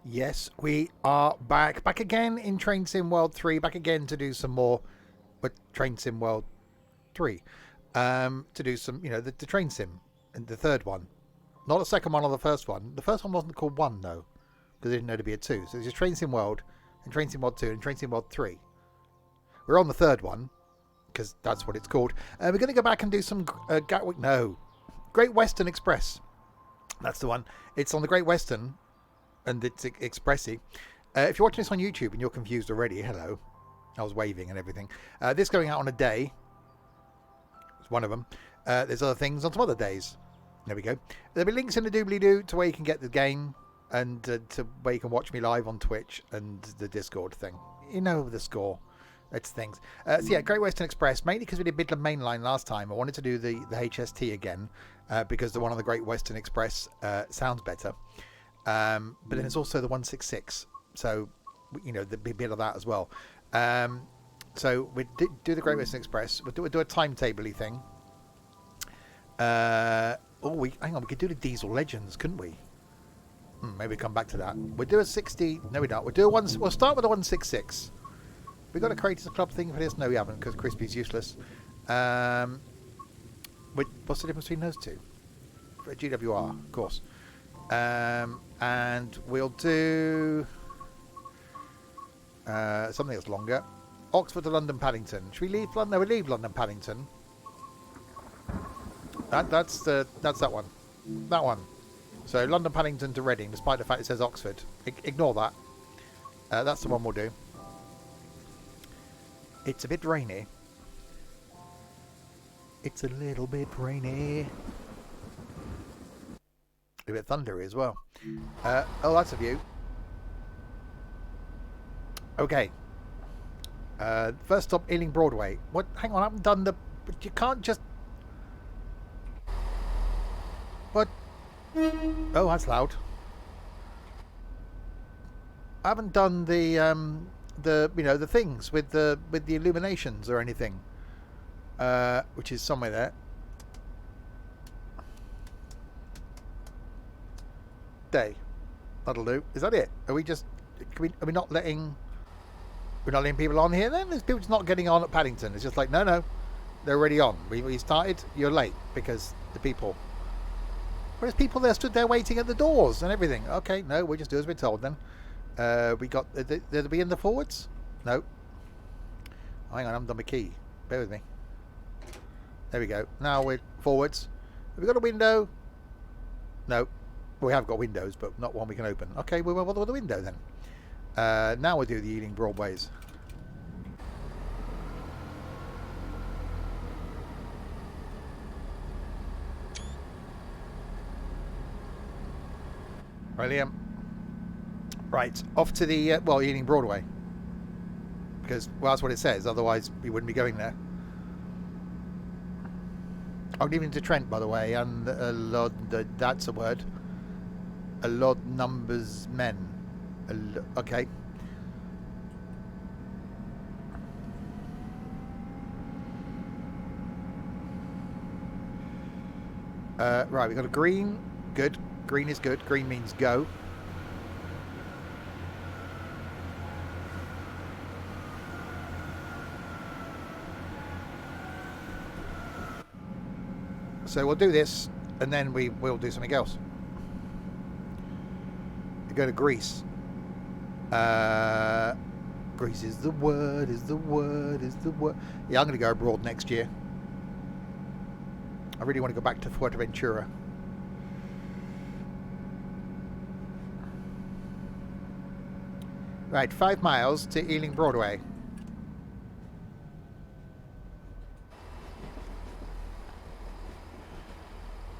Yes, we are back. Back again in Train Sim World 3. Back again to do some more with Train Sim World 3. To do some, the Train Sim. And the third one. Not the second one or the first one. The first one wasn't called 1, though. Because they didn't know to be a 2. So it's just Train Sim World, and Train Sim World 2, and Train Sim World 3. We're on the third one, because that's what it's called. We're going to go back and do some Gatwick. No. Great Western Express. That's the one. It's on the Great Western. And it's expressy. If you're watching this on YouTube and you're confused already, hello. I was waving and everything. This going out on a day. It's one of them. There's other things on some other days. There we go. There'll be links in the doobly-doo to where you can get the game and to where you can watch me live on Twitch and the Discord thing. You know the score. It's things. So yeah, Great Western Express, mainly because we did Midland Main Line last time. I wanted to do the HST again because the one on the Great Western Express sounds better. But then it's also the 166, so the bit of that as well. So we do the Great Western Express. We'll do a timetable-y thing. We could do the Diesel Legends, couldn't we? Maybe come back to that. We'll do a 60. No, we don't. We'll start with the 166. We got a Creators Club thing for this? No, we haven't, because Crispy's useless. What's the difference between those two? For GWR, of course. And we'll do something that's longer. Oxford to London Paddington. Should we leave London? No, we leave London Paddington. That's that one. That one. So London Paddington to Reading, despite the fact it says Oxford. Ignore that. That's the one we'll do. It's a bit rainy. It's a little bit rainy. A bit thundery as well. That's a view. Okay. First stop, Ealing Broadway. What? Hang on, I haven't done the... But you can't just... What? Oh, that's loud. I haven't done the things with the illuminations or anything. Which is somewhere there. Day. That'll do. Is that it? Are we just... Are we not letting... We're not letting people on here then? There's people just not getting on at Paddington. It's just like, no. They're already on. We started. You're late because the people... Whereas people there stood there waiting at the doors and everything. Okay, no, we'll just do as we're told then. We got... They'll be in the forwards? No. Hang on, I haven't done my key. Bear with me. There we go. Now we're forwards. Have we got a window? No. Well, we have got windows, but not one we can open. Okay, we'll bother with the window then. Now we'll do the Ealing Broadways. Right, Liam. Right, off to the, Ealing Broadway. Because, well, that's what it says. Otherwise, we wouldn't be going there. I'm leaving to Trent, by the way, and that's a word. A lot numbers men. Okay. Right, we got a green. Good. Green is good. Green means go. So we'll do this, and then we'll do something else. We go to Greece. Greece is the word, is the word, is the word. Yeah, I'm going to go abroad next year. I really want to go back to Fuerteventura. Right, 5 miles to Ealing Broadway.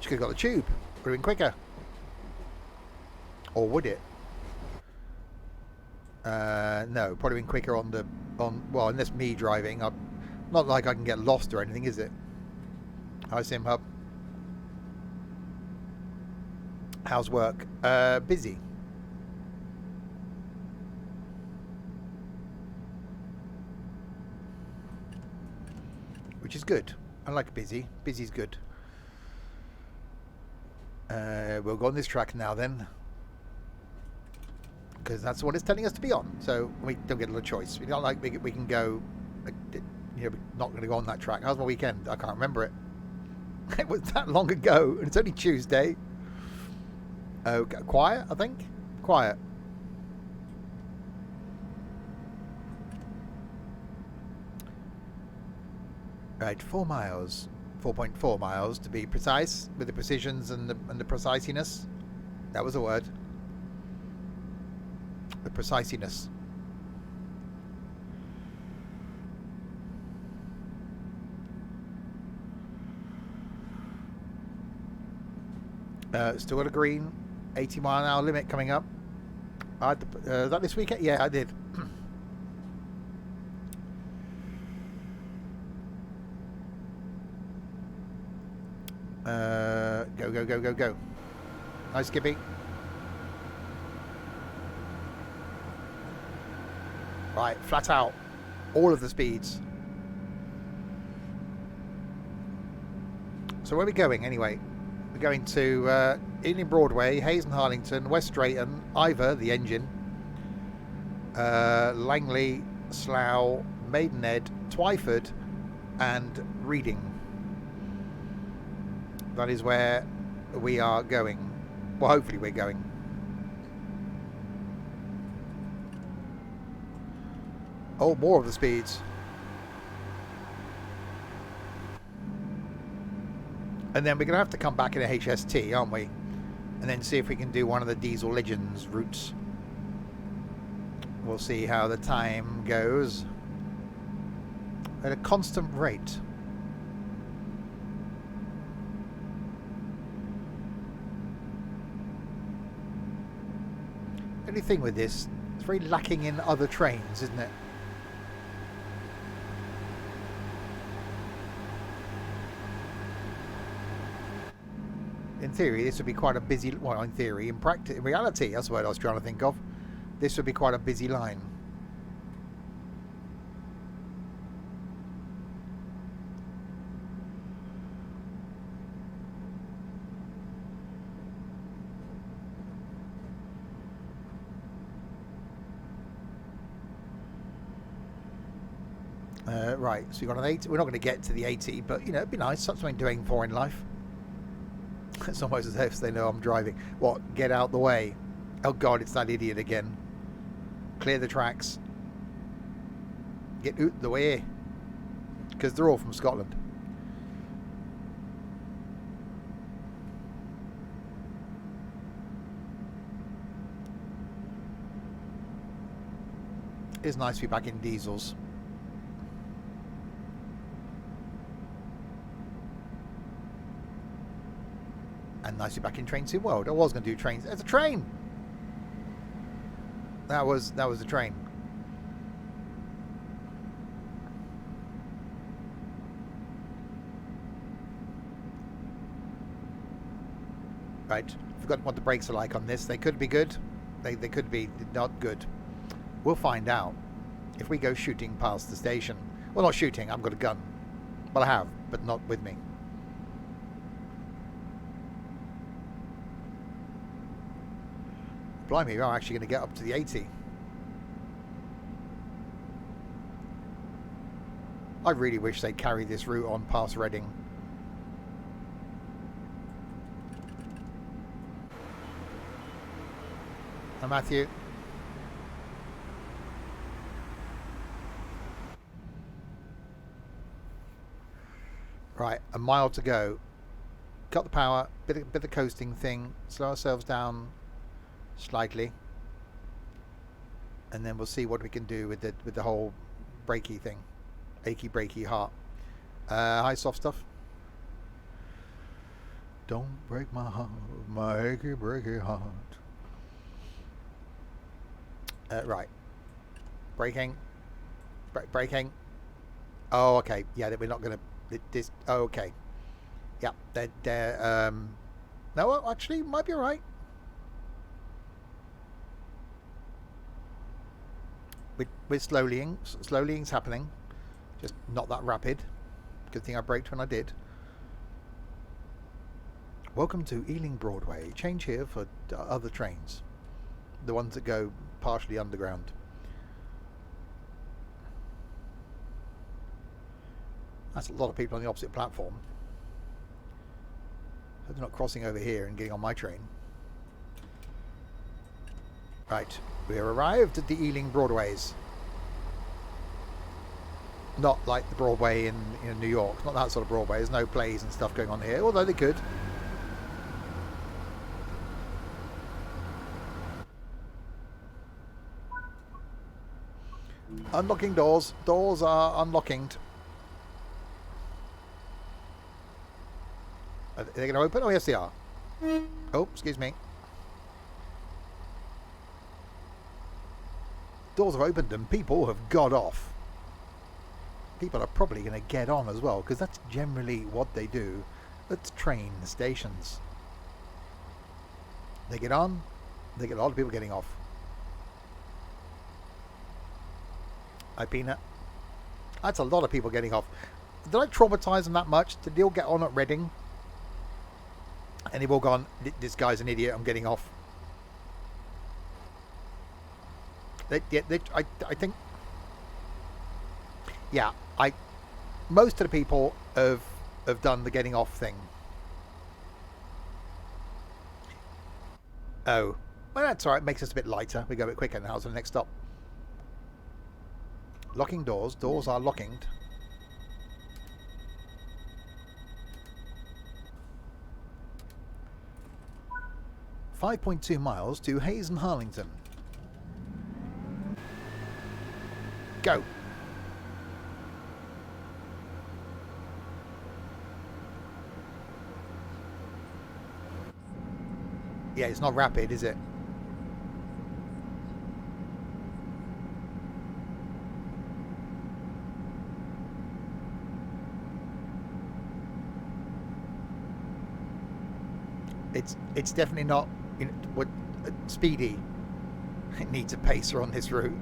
She could have got the tube. Would have been quicker. Or would it? No, probably been quicker well, unless me driving. Not like I can get lost or anything, is it? Hi, Sim Hub. How's work? Busy. Which is good. I like busy. Busy's good. We'll go on this track now then. because that's what it's telling us to be on. So we don't get a choice. It's not like we can go, we're not going to go on that track. How's my weekend? I can't remember it. It was that long ago, and it's only Tuesday. Oh, quiet, I think. Quiet. Right, 4 miles. 4.4 miles to be precise, with the precisions and the preciseness. That was a word. The preciseness. Still got a green 80-mile-an-hour limit coming up. I had that this weekend? Yeah, I did. Go, go, go, go, go. Nice, Skippy. Right, flat out. All of the speeds. So where are we going anyway? We're going to Ealing Broadway, Hayes and Harlington, West Drayton, Ivor, the engine, Langley, Slough, Maidenhead, Twyford, and Reading. That is where we are going. Well, hopefully we're going. Oh, more of the speeds. And then we're going to have to come back in a HST, aren't we? And then see if we can do one of the Diesel Legends routes. We'll see how the time goes. At a constant rate. Only thing with this, it's very lacking in other trains, isn't it? In theory, this would be quite a busy... Well, in theory, in practice, in reality, that's the word I was trying to think of. This would be quite a busy line. Right, so we've got an 80. We're not going to get to the 80, but, you know, it'd be nice. Something to aim for in life. It's almost as if they know I'm driving. What? Get out the way. Oh, God, it's that idiot again. Clear the tracks. Get out the way. Because they're all from Scotland. It's nice to be back in diesels. And nice to be back in Train Sim World. I was going to do trains. There's a train! That was the train. Right. Forgot what the brakes are like on this. They could be good. They could be not good. We'll find out. If we go shooting past the station. Well, not shooting. I've got a gun. Well, I have, but not with me. Blimey, we're actually going to get up to the 80. I really wish they'd carry this route on past Reading. Hi, Matthew. Right, a mile to go. Cut the power, bit of coasting thing, slow ourselves down slightly, and then we'll see what we can do with the whole brakey thing. Achy breaky heart. Hi, soft stuff. Don't break my heart, my achy breaky heart. Right. Braking. Braking. Oh, okay. Yeah, we're not going to... This. Oh, okay. Yeah, they're... No, actually, might be alright. With slowlying. Slowlying's happening. Just not that rapid. Good thing I braked when I did. Welcome to Ealing Broadway. Change here for other trains. The ones that go partially underground. That's a lot of people on the opposite platform. They're not crossing over here and getting on my train. Right, we have arrived at the Ealing Broadways. Not like the Broadway in New York. Not that sort of Broadway. There's no plays and stuff going on here, although they could. Unlocking doors. Doors are unlocking. Are they going to open? Oh, yes, they are. Oh, excuse me. Doors have opened and people have got off. People are probably going to get on as well, because that's generally what they do at train stations. They get on, they get a lot of people getting off. Hi, Peanut. That's a lot of people getting off. Did I traumatise them that much? Did they all get on at Reading? And they've all gone, this guy's an idiot, I'm getting off. I think... Yeah, most of the people have done the getting off thing. Oh. Well, that's alright. Makes us a bit lighter. We go a bit quicker now to the next stop. Locking doors. Doors are locking. .2 miles to Hayes and Harlington. Go. Yeah, it's not rapid, is it? It's definitely not speedy. It needs a pacer on this route.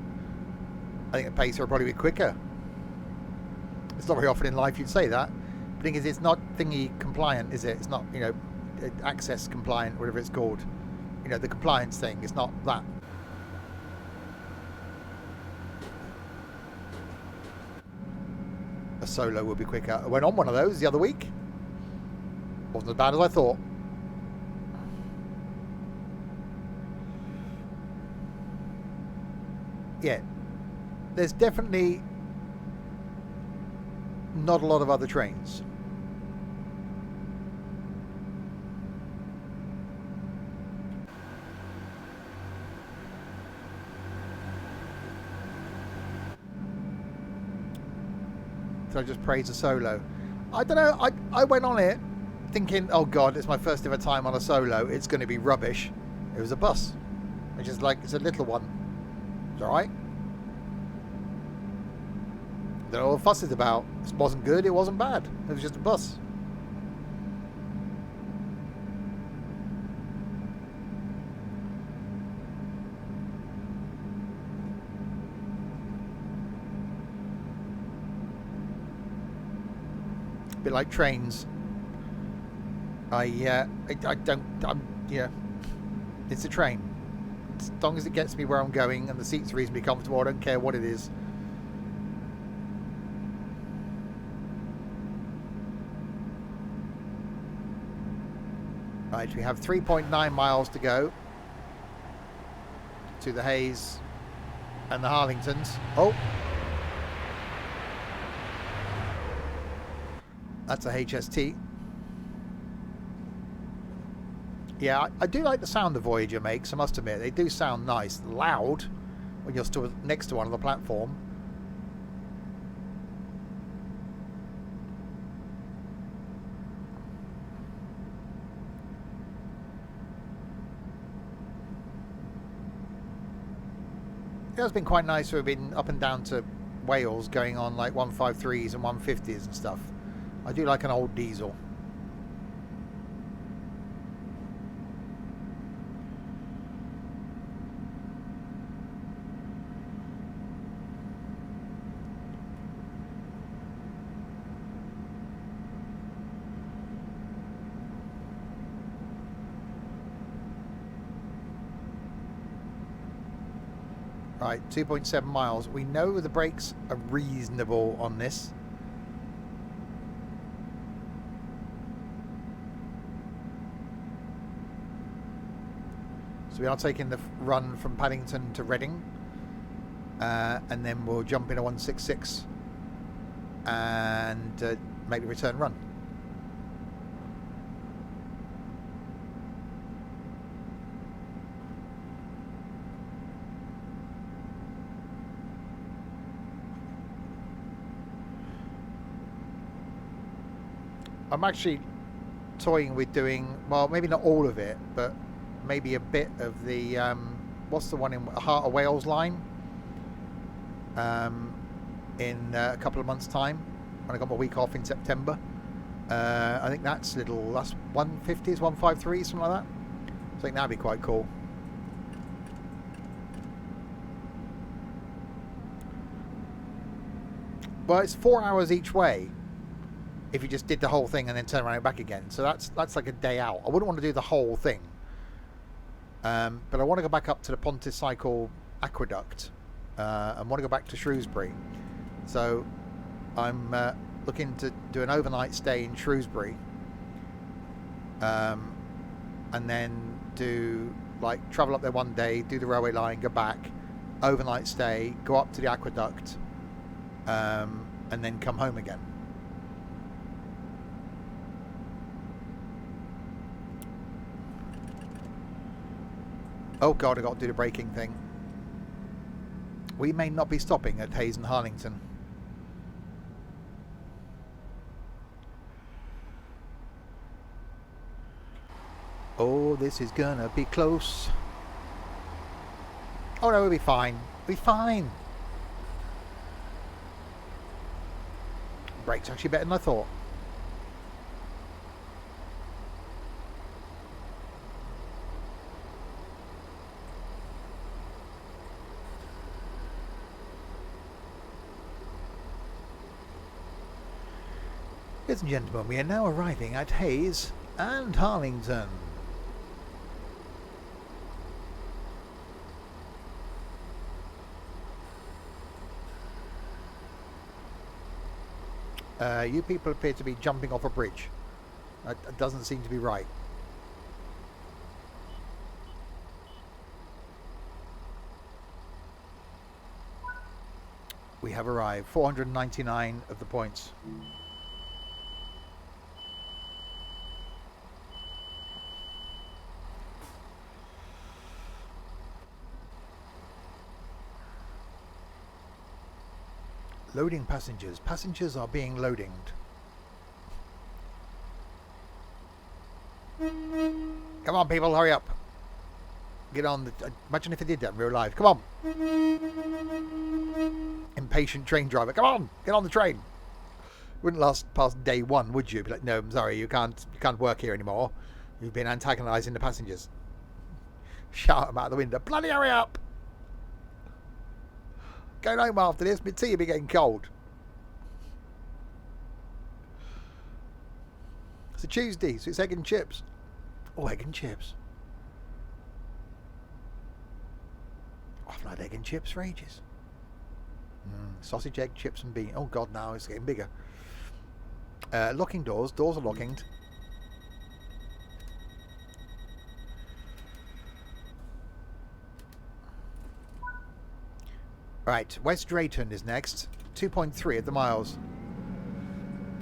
I think a pacer will probably be quicker. It's not very often in life you'd say that. The thing is, it's not thingy compliant, is it? It's not, access compliant, whatever it's called. The compliance thing. It's not that. A solo will be quicker. I went on one of those the other week. Wasn't as bad as I thought. Yeah. There's definitely not a lot of other trains. I just praise a solo. I don't know. I went on it thinking, oh god, it's my first ever time on a solo. It's going to be rubbish. It was a bus, which is like, it's a little one. It's all right. Don't know what the fuss is about. It wasn't good. It wasn't bad. It was just a bus. Bit like trains. Yeah, it's a train. As long as it gets me where I'm going and the seats are reasonably comfortable, I don't care what it is. Right, we have 3.9 miles to go to the Hayes and the Harlingtons. Oh! That's a HST. Yeah, I do like the sound the Voyager makes, I must admit. They do sound nice. Loud when you're still next to one on the platform. It has been quite nice to have been up and down to Wales going on like 153s and 150s and stuff. I do like an old diesel. Right, 2.7 miles. We know the brakes are reasonable on this. So we are taking the run from Paddington to Reading. And then we'll jump in a 166 and make the return run. I'm actually toying with doing, well, maybe not all of it, but maybe a bit of the, what's the one in Heart of Wales line? In a couple of months' time, when I got my week off in September. I think that's 150s, 153s, something like that. I think that'd be quite cool. Well, it's 4 hours each way if you just did the whole thing and then turn around and back again. So that's like a day out. I wouldn't want to do the whole thing. But I want to go back up to the Pontycycle Aqueduct and want to go back to Shrewsbury. So I'm looking to do an overnight stay in Shrewsbury, and then do travel up there one day, do the railway line, go back, overnight stay, go up to the aqueduct, and then come home again. Oh god, I got to do the braking thing. We may not be stopping at Hayes and Harlington. Oh, this is gonna be close. Oh no, we'll be fine. We'll be fine. Brake's actually better than I thought. Ladies and gentlemen, we are now arriving at Hayes and Harlington. You people appear to be jumping off a bridge. That doesn't seem to be right. We have arrived. 499 of the points. Loading passengers. Passengers are being loaded. Come on, people, hurry up. Get on. Imagine if they did that in real life. Come on. Impatient train driver. Come on, get on the train. Wouldn't last past day one, would you? Be like, no, I'm sorry, you can't work here anymore. You've been antagonising the passengers. Shout them out the window. Bloody hurry up. Going home after this, my tea will be getting cold. It's a Tuesday, so it's egg and chips. Oh, egg and chips. Oh, I've not had egg and chips for ages. Sausage, egg, chips and bean. Oh god, now it's getting bigger. Locking doors. Doors are locking. Right, West Drayton is next. 2.3 of the miles.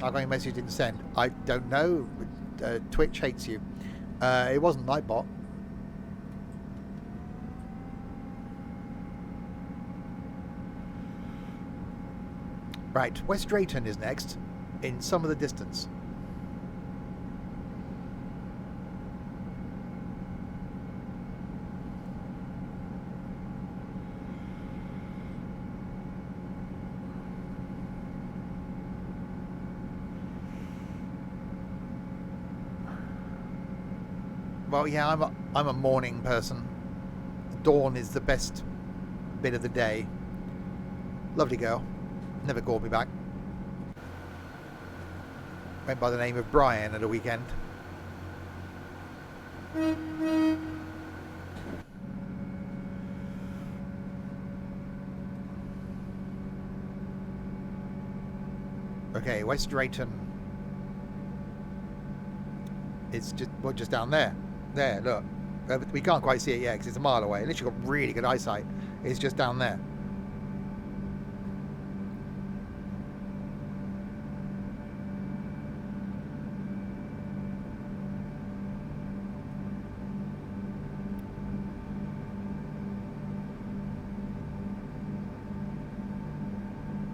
Outgoing message didn't send. I don't know. Twitch hates you. It wasn't Nightbot. Right, West Drayton is next. In some of the distance. Well, yeah, I'm a morning person. Dawn is the best bit of the day. Lovely girl. Never called me back. Went by the name of Brian at a weekend. Okay, West Drayton. It's just, well, just down there. There, look. We can't quite see it yet because it's a mile away. Unless you've got really good eyesight. It's just down there.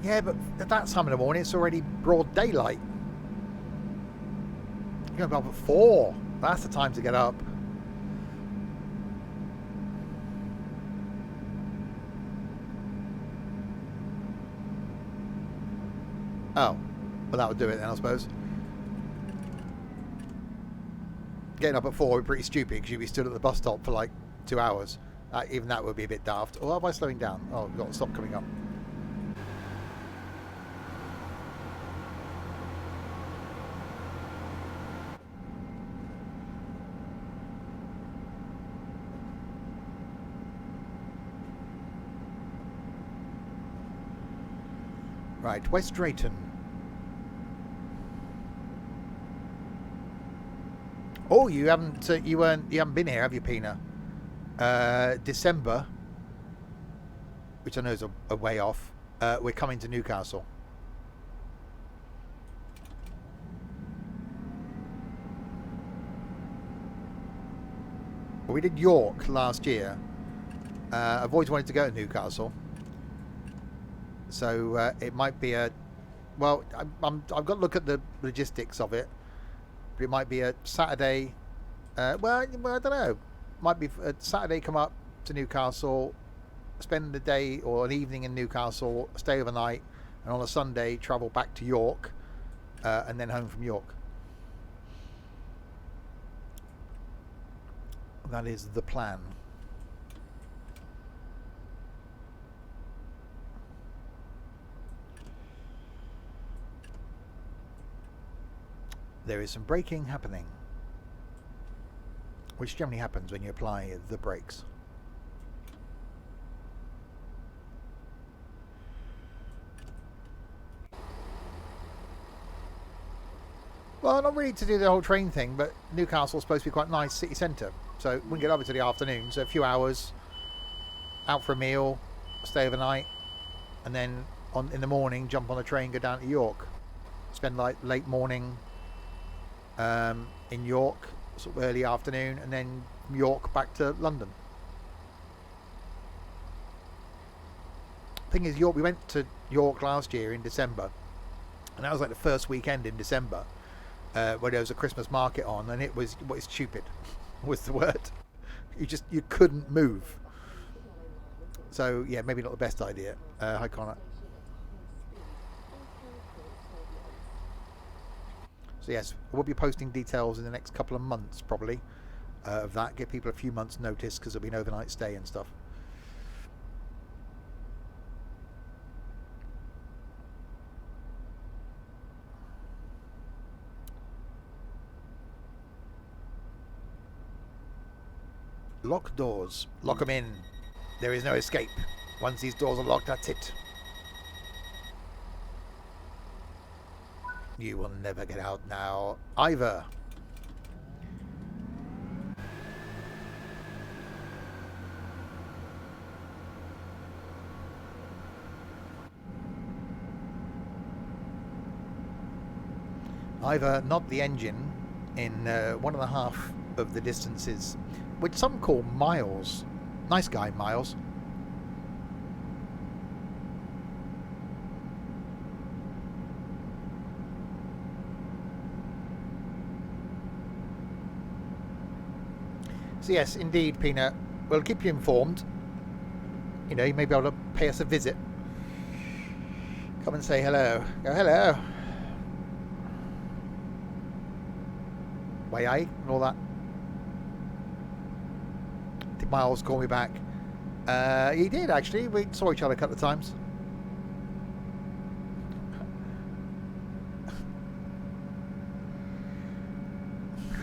Yeah, but at that time of the morning, it's already broad daylight. You're going to be up at 4. That's the time to get up. Oh, well, that would do it then, I suppose. Getting up at 4 would be pretty stupid because you'd be stood at the bus stop for like 2 hours. Even that would be a bit daft. Or am I slowing down? Oh, we've got to stop coming up. Right, West Drayton. Oh, you haven't been here, have you, Pina? December, which I know is a way off. We're coming to Newcastle. We did York last year. I've always wanted to go to Newcastle, so it might be a. Well, I've got to look at the logistics of it, but it might be a Saturday. Well, I don't know. Might be a Saturday. Come up to Newcastle, spend the day or an evening in Newcastle, stay overnight, and on a Sunday travel back to York, and then home from York. That is the plan. There is some braking happening, which generally happens when you apply the brakes. Well, not really to do the whole train thing, but Newcastle's supposed to be quite nice city centre, so we wouldn't get up until the afternoon, so a few hours, out for a meal, stay overnight, and then in the morning jump on a train, go down to York, spend like late morning in York, sort of early afternoon, and then from York back to London. Thing is, York, we went to York last year in December, and that was like the first weekend in December, where there was a Christmas market on, and it was stupid was the word. You couldn't move. So yeah, maybe not the best idea. Hi Connor. So yes, we'll be posting details in the next couple of months probably of that. Give people a few months notice because there'll be an overnight stay and stuff. Lock doors. Lock them in. There is no escape. Once these doors are locked, that's it. You will never get out now, either. Either not the engine in 1.5 of the distances, which some call miles. Nice guy, Miles. So yes, indeed, Peanut. We'll keep you informed. You know, you may be able to pay us a visit. Come and say hello. Go hello. Way and all that. Did Miles call me back? He did actually. We saw each other a couple of times.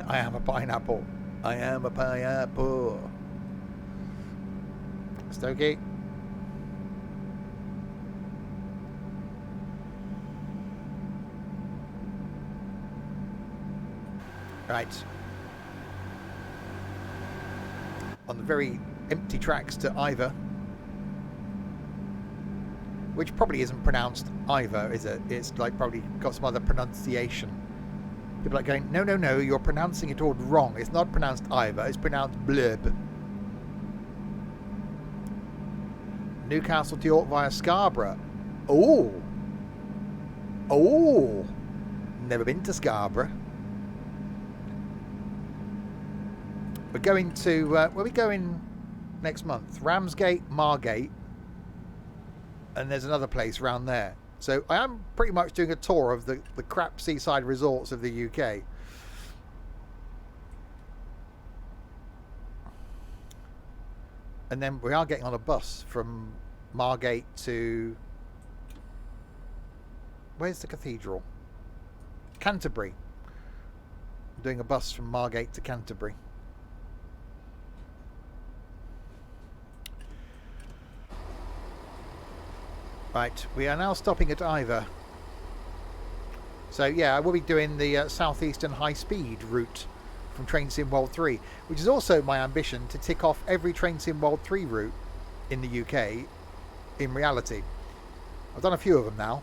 I am a pineapple. I am a pineapple. Stokey. Right. On the very empty tracks to Ivor. Which probably isn't pronounced Ivor, is it? It's like probably got some other pronunciation. People are like going, no, no, no, you're pronouncing it all wrong. It's not pronounced Ivor, it's pronounced blurb. Newcastle to York via Scarborough. Oh. Oh. Never been to Scarborough. We're going to, where are we going next month? Ramsgate, Margate, and there's another place around there. So I am pretty much doing a tour of the crap seaside resorts of the UK. And then we are getting on a bus from Margate to... Where's the cathedral? Canterbury. I'm doing a bus from Margate to Canterbury. Right, we are now stopping at Ivor. So yeah, I will be doing the southeastern high-speed route from Train Sim World 3, which is also my ambition to tick off every Train Sim World 3 route in the UK in reality. I've done a few of them now.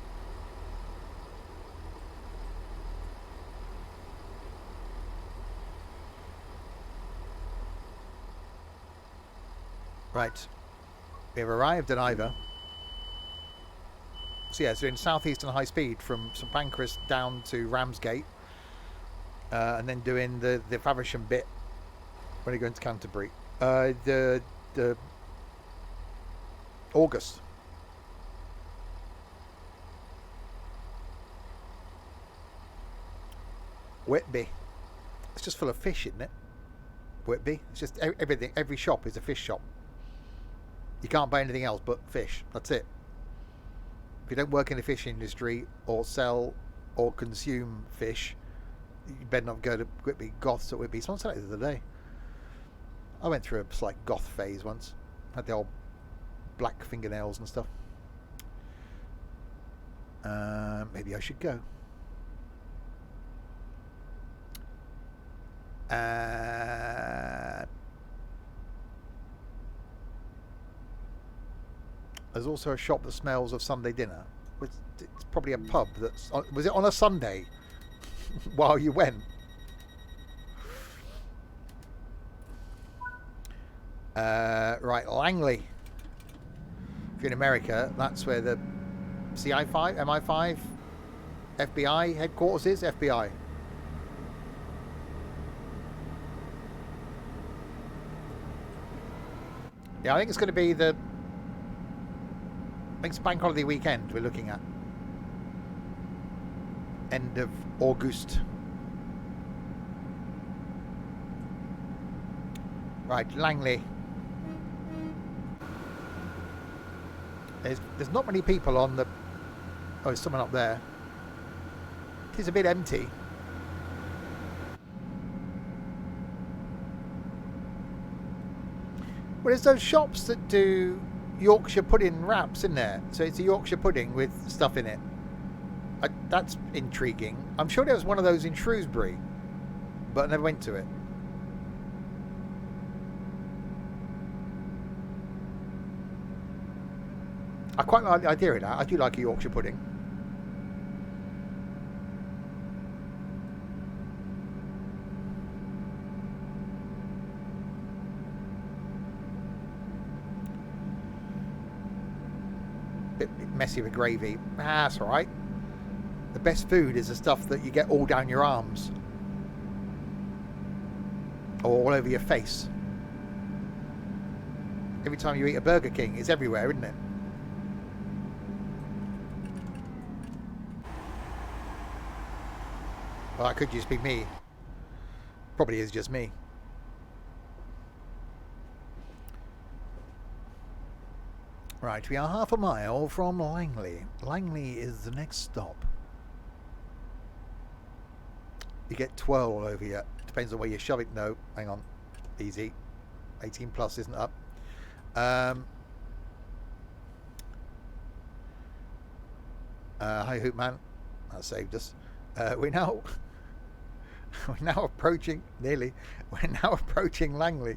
Right, we have arrived at Ivor. So yeah, so in southeastern high speed from St Pancras down to Ramsgate, and then doing the Faversham bit when you go into Canterbury. The August. Whitby. It's just full of fish, isn't it? Whitby. It's just everything. Every shop is a fish shop. You can't buy anything else but fish. That's it. If you don't work in the fish industry or sell or consume fish, you better not go to Whitby. Goths at Whitby. Someone said it the other day. I went through a slight goth phase once. Had the old black fingernails and stuff. Maybe I should go. There's also a shop that smells of Sunday dinner. It's probably a pub that's... Was it on a Sunday while you went? Right, Langley. If you're in America, that's where the CI5, MI5, FBI headquarters is. FBI. Yeah, I think it's going to be the... I think it's bank holiday weekend we're looking at. End of August. Right, Langley. There's not many people on the... Oh, there's someone up there. It is a bit empty. Well, there's those shops that do Yorkshire pudding wraps in there. So it's a Yorkshire pudding with stuff in it. That's intriguing. I'm sure there was one of those in Shrewsbury, but I never went to it. I quite like the idea of that. I do like a Yorkshire pudding. Bit messy with gravy. That's alright. The best food is the stuff that you get all down your arms. Or all over your face. Every time you eat a Burger King, it's everywhere, isn't it? Well, that could just be me. Probably is just me. Right, we are half a mile from Langley. Langley is the next stop. You get twirl all over you. Depends on where you shove it. No, hang on. Easy. 18 plus isn't up. Hi, Hoopman. That saved us. We're now We're now approaching, nearly, we're now approaching Langley.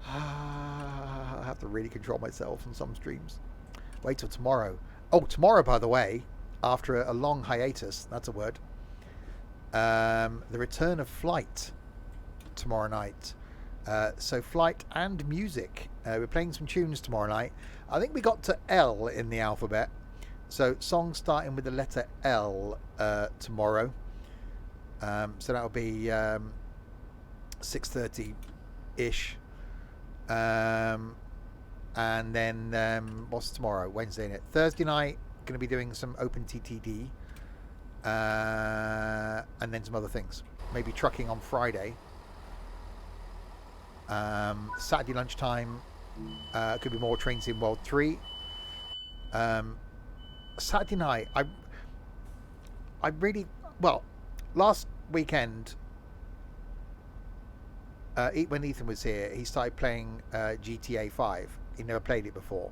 I have to really control myself on some streams. Wait till tomorrow. Oh, tomorrow, by the way, after a long hiatus, that's a word, the return of Flight tomorrow night. So Flight and music. We're playing some tunes tomorrow night. I think we got to L in the alphabet. So songs starting with the letter L tomorrow. So that'll be 6:30-ish. And then what's tomorrow? Wednesday, isn't it? Thursday night, going to be doing some open TTD. And then some other things. Maybe trucking on Friday. Saturday lunchtime could be more Train Sim World 3. Saturday night, I really, well, last weekend, when Ethan was here, he started playing GTA 5. He never played it before.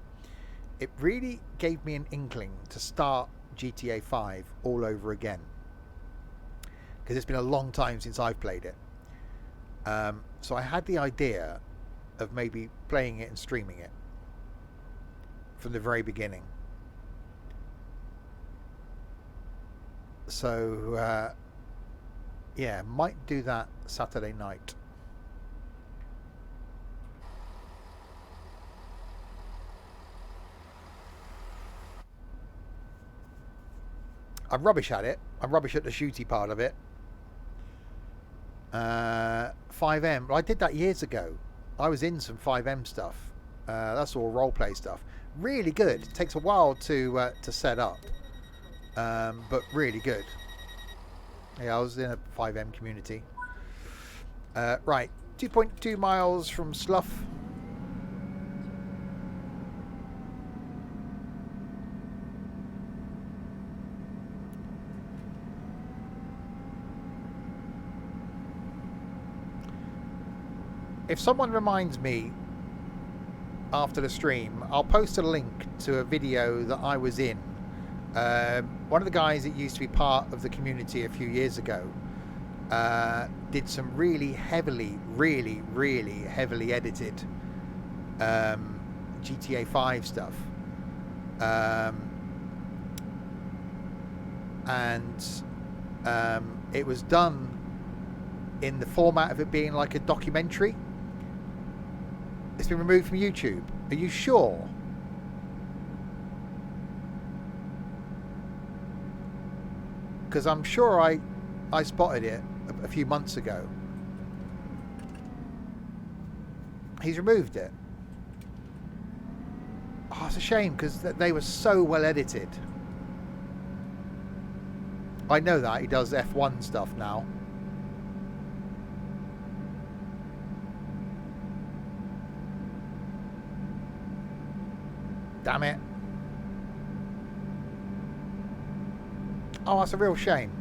It really gave me an inkling to start GTA 5 all over again, because it's been a long time since I've played it. So I had the idea of maybe playing it and streaming it from the very beginning. So yeah, might do that Saturday night. I'm rubbish at it. I'm rubbish at the shooty part of it. 5M. Well, I did that years ago. I was in some 5M stuff. That's all roleplay stuff. Really good. It takes a while to set up, but really good. Yeah, I was in a 5M community. Right, 2.2 miles from Slough. If someone reminds me after the stream, I'll post a link to a video that I was in. One of the guys that used to be part of the community a few years ago did some really heavily edited GTA 5 stuff. And it was done in the format of it being like a documentary. It's been removed from YouTube. Are you sure? Because I'm sure I spotted it a few months ago. He's removed it. Oh, it's a shame, because they were so well edited. I know that he does F1 stuff now. Damn it. Oh, that's a real shame.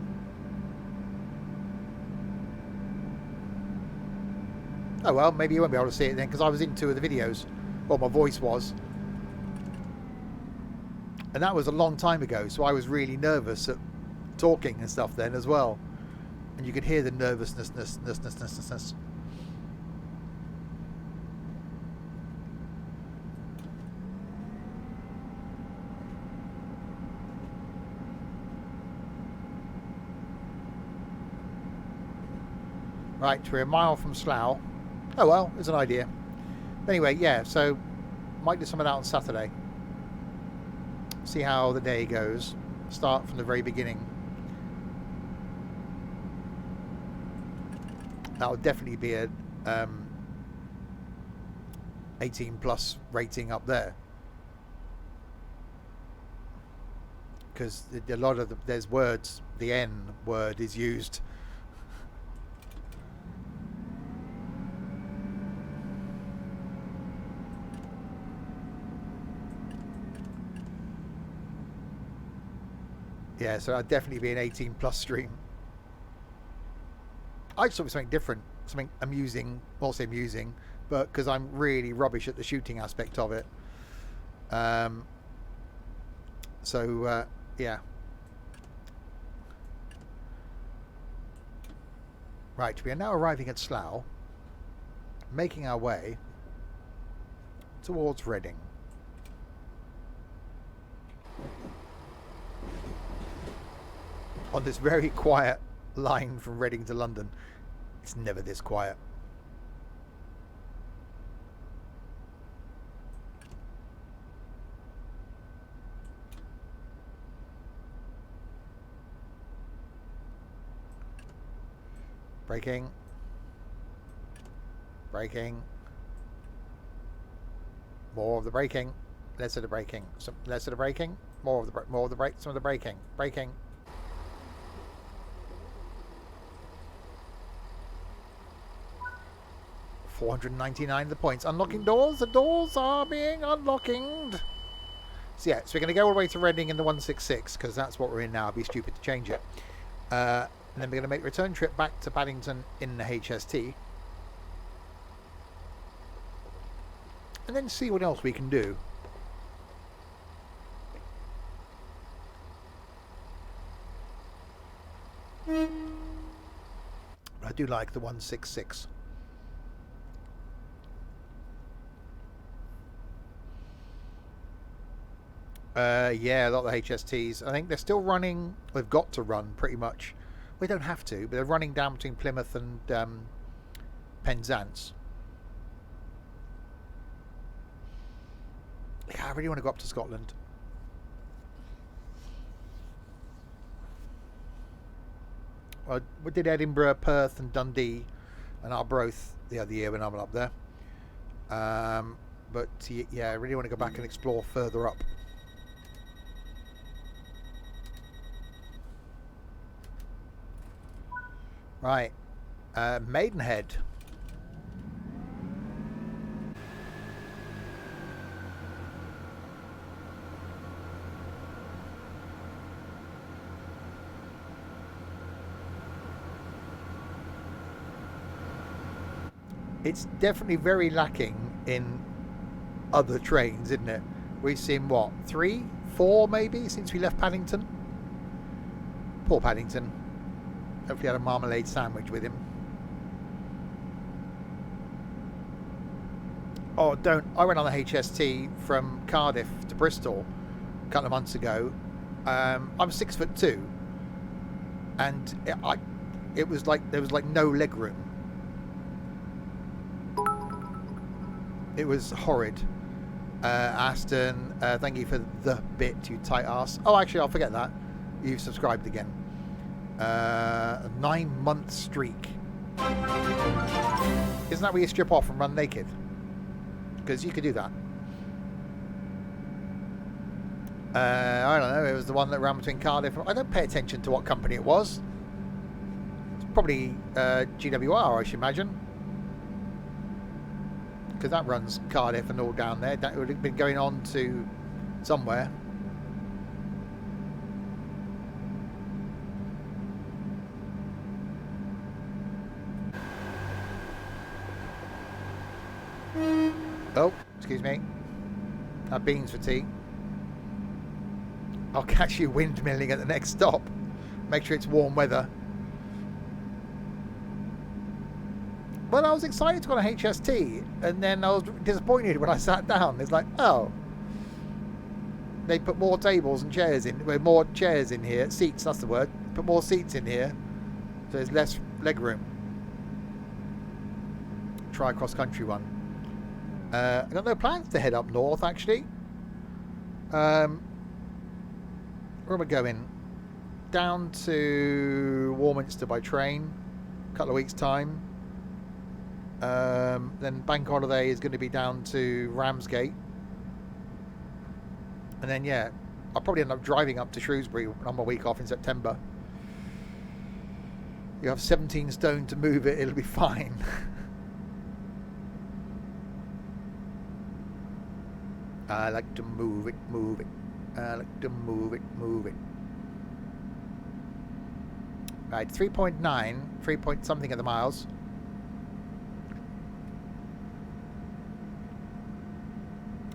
Oh well, maybe you won't be able to see it then, because I was in 2 of the videos. Well, my voice was. And that was a long time ago, so I was really nervous at talking and stuff then as well. And you could hear the nervousness. Right, we're a mile from Slough. Oh well, it's an idea. Anyway, yeah, so might do some of that on Saturday. See how the day goes. Start from the very beginning. That would definitely be a 18+ rating up there. Because a lot of there's words, the N word is used. Yeah, so that'd definitely be an 18+ stream. I just thought it was something different, something amusing. Well, I'll say amusing, but because I'm really rubbish at the shooting aspect of it. So, yeah. Right, we are now arriving at Slough, making our way towards Reading. On this very quiet line from Reading to London. It's never this quiet. Braking. Braking. More of the braking. Less of the braking. Some less of the braking. More of the brake. Some of the braking. Braking. $499 of the points. Unlocking doors. The doors are being unlocked. So yeah, so we're going to go all the way to Reading in the 166 because that's what we're in now. It'd be stupid to change it. And then we're going to make a return trip back to Paddington in the HST. And then see what else we can do. I do like the 166. Yeah, a lot of the HSTs. I think they're still running. They've got to run pretty much. We don't have to, but they're running down between Plymouth and Penzance. Yeah, I really want to go up to Scotland. We did Edinburgh, Perth and Dundee and Arbroath the other year when I was up there. But yeah, I really want to go back and explore further up. Right, Maidenhead. It's definitely very lacking in other trains, isn't it? We've seen, what, 3, 4 maybe since we left Paddington? Poor Paddington. Hopefully had a marmalade sandwich with him. Oh, don't. I went on the HST from Cardiff to Bristol a couple of months ago. I'm 6'2", and it was like there was like no leg room. It was horrid. Aston, thank you for the bit, you tight ass. Oh, actually, I'll forget that. You've subscribed again. A 9-month streak. Isn't that where you strip off and run naked? Because you could do that. I don't know. It was the one that ran between Cardiff. I don't pay attention to what company it was. It's probably GWR, I should imagine. Because that runs Cardiff and all down there. That would have been going on to somewhere. Oh, excuse me. Have beans for tea. I'll catch you windmilling at the next stop. Make sure it's warm weather. Well, I was excited to go on a HST, and then I was disappointed when I sat down. It's like, oh, they put more tables and chairs in, more chairs in here, seats, that's the word. Put more seats in here, so there's less leg room. Try a cross-country one. I've got no plans to head up north, actually. Where am I going? Down to Warminster by train, a couple of weeks' time. Then bank holiday is going to be down to Ramsgate. And then, yeah, I'll probably end up driving up to Shrewsbury on my week off in September. You have 17 stone to move it, it'll be fine. I like to move it, move it. I like to move it, move it. Right, 3.9, 3 point something at the miles.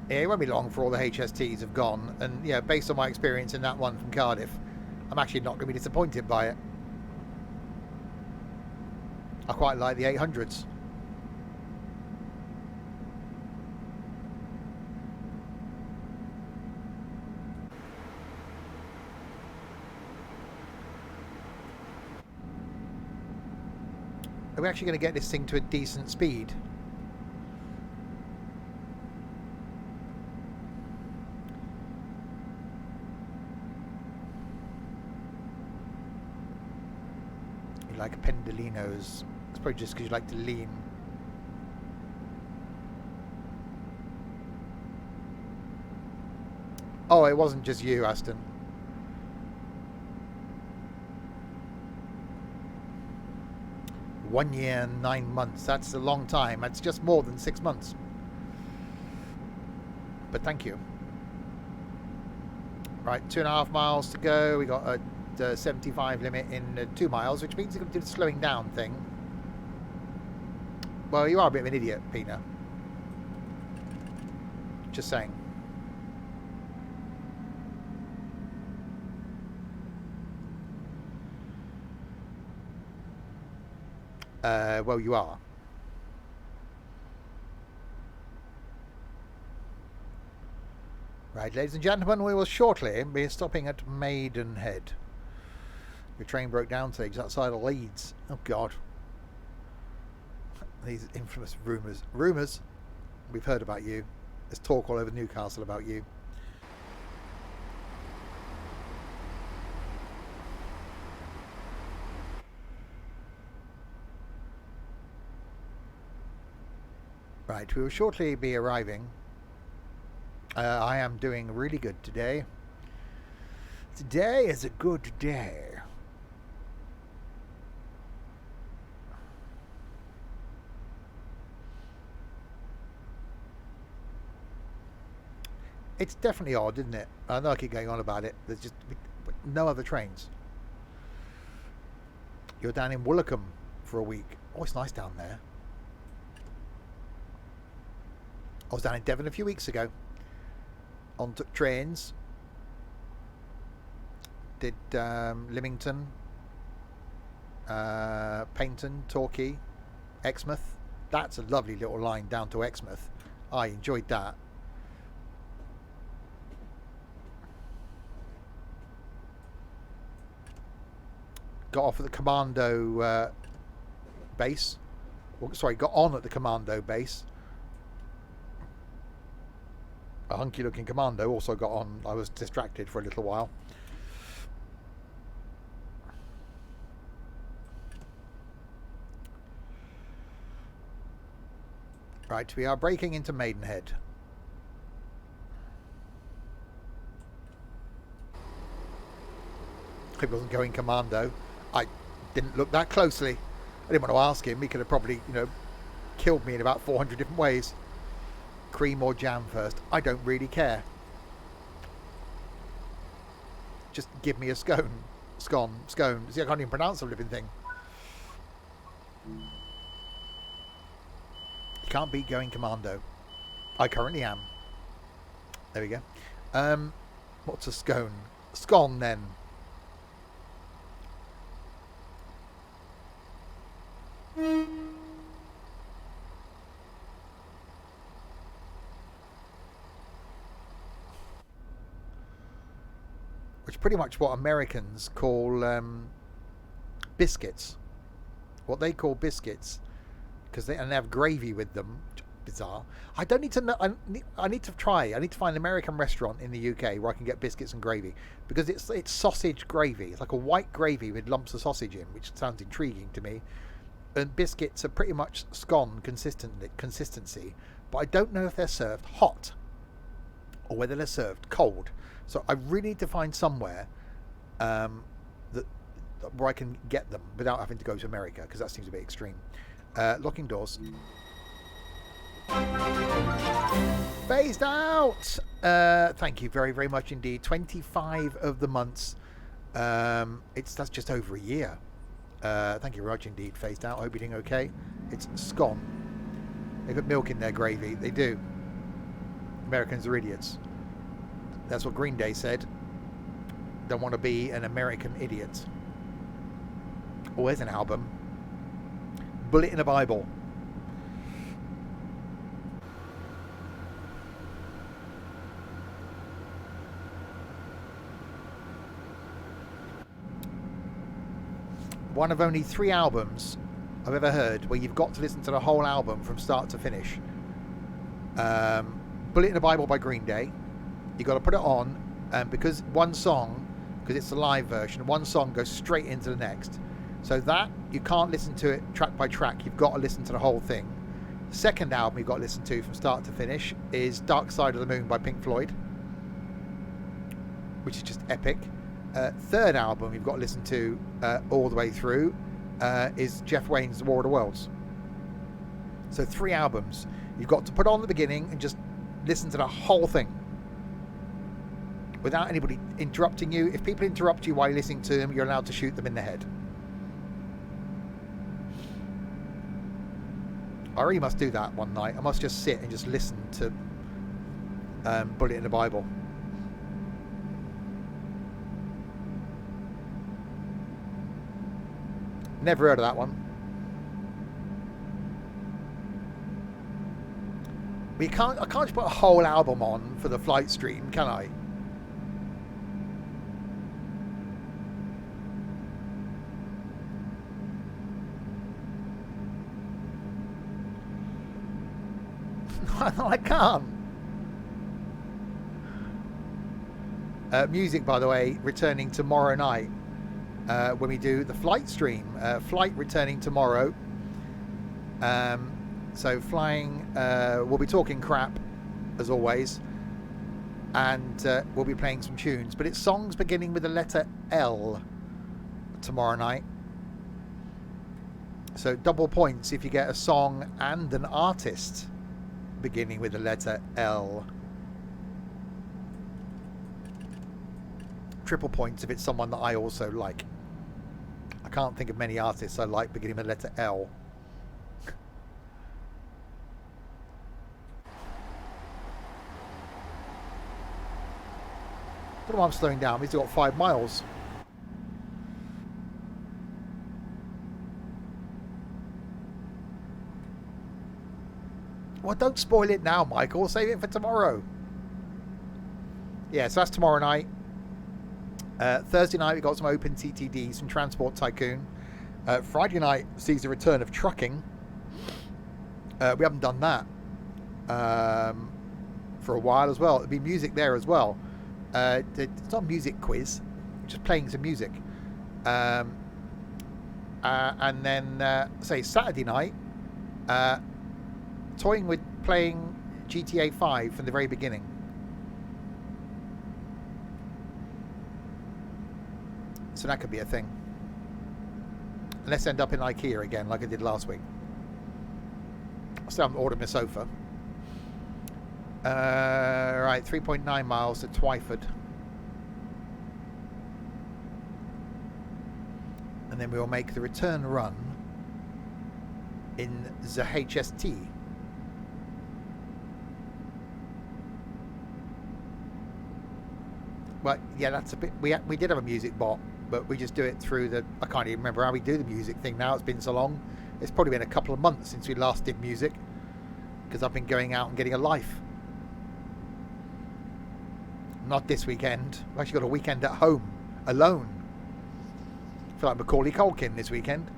Yeah, it won't be long for all the HSTs have gone. And yeah, based on my experience in that one from Cardiff, I'm actually not going to be disappointed by it. I quite like the 800s. Are we actually going to get this thing to a decent speed? You like pendolinos. It's probably just because you like to lean. Oh, it wasn't just you, Aston. One year and 9 months. That's a long time. That's just more than 6 months. But thank you. Right, 2.5 miles to go. We got a 75 limit in 2 miles, which means you're going to do the slowing down thing. Well, you are a bit of an idiot, Pina. Just saying. Well, you are. Right, ladies and gentlemen, we will shortly be stopping at Maidenhead. Your train broke down today just outside of Leeds. Oh, God. These infamous rumours. Rumours? We've heard about you. There's talk all over Newcastle about you. Right, we will shortly be arriving. I am doing really good today. Today is a good day. It's definitely odd, isn't it? I know I keep going on about it. There's just no other trains. You're down in Woolacombe for a week. Oh, it's nice down there. I was down in Devon a few weeks ago. On trains. Did Lymington, Paddington, Torquay, Exmouth. That's a lovely little line down to Exmouth. I enjoyed that. Got off at the commando base. Well, sorry, got on at the commando base. A hunky looking commando also got on. I was distracted for a little while. Right, we are breaking into Maidenhead. He wasn't going commando. I didn't look that closely. I didn't want to ask him. He could have probably, killed me in about 400 different ways. Cream or jam first? I don't really care. Just give me a scone. Scone. See, I can't even pronounce the living thing. You can't beat going commando. I currently am. There we go. What's a scone? Scone then. Which is pretty much what Americans call biscuits. What they call biscuits, because they have gravy with them. Bizarre. I don't need to know. I need to try. I need to find an American restaurant in the UK where I can get biscuits and gravy, because it's sausage gravy. It's like a white gravy with lumps of sausage in, which sounds intriguing to me. And biscuits are pretty much scone consistency, but I don't know if they're served hot or whether they're served cold. So I really need to find somewhere where I can get them without having to go to America, because that seems a bit extreme. Locking doors. Phased out. Thank you very, very much indeed. 25 of the months. That's just over a year. Thank you very much indeed. Phased out. I hope you're doing okay. It's scone. They put milk in their gravy. They do. Americans are idiots. That's what Green Day said. Don't want to be an American idiot. Oh, there's an album. Bullet in a Bible. One of only 3 albums I've ever heard where you've got to listen to the whole album from start to finish. Bullet in a Bible by Green Day. You've got to put it on, because one song, because it's the live version, one song goes straight into the next. So that, you can't listen to it track by track. You've got to listen to the whole thing. The second album you've got to listen to from start to finish is Dark Side of the Moon by Pink Floyd, which is just epic. Third album you've got to listen to all the way through is Jeff Wayne's The War of the Worlds. So 3 albums you've got to put on the beginning and just listen to the whole thing without anybody interrupting you. If people interrupt you while you're listening to them, you're allowed to shoot them in the head. I really must do that one night. I must just sit and just listen to Bullet in the Bible. Never heard of that one. I can't just put a whole album on for the flight stream, can I? No, I can't. Music, by the way, returning tomorrow night when we do the flight stream. Flight returning tomorrow. So flying, we'll be talking crap as always, and we'll be playing some tunes, but it's songs beginning with the letter L tomorrow night. So double points if you get a song and an artist beginning with the letter L. Triple points if it's someone that I also like. I can't think of many artists I like beginning with the letter L. I don't know why I'm slowing down. We've still got 5 miles. Well, don't spoil it now, Michael. Save it for tomorrow. Yeah, so that's tomorrow night. Thursday night, we've got some Open TTD, some Transport Tycoon. Friday night sees the return of trucking. We haven't done that for a while as well. There'll be music there as well. It's not a music quiz, just playing some music. And then, say, Saturday night, toying with playing GTA 5 from the very beginning. So that could be a thing. And let's end up in IKEA again, like I did last week. I still haven't ordered my sofa. Right, 3.9 miles to Twyford. And then we'll make the return run in the HST. Well, yeah, that's a bit... We did have a music bot, but we just do it through the... I can't even remember how we do the music thing now. It's been so long. It's probably been a couple of months since we last did music, because I've been going out and getting a life. Not this weekend. I've actually got a weekend at home, alone. I feel like Macaulay Culkin this weekend.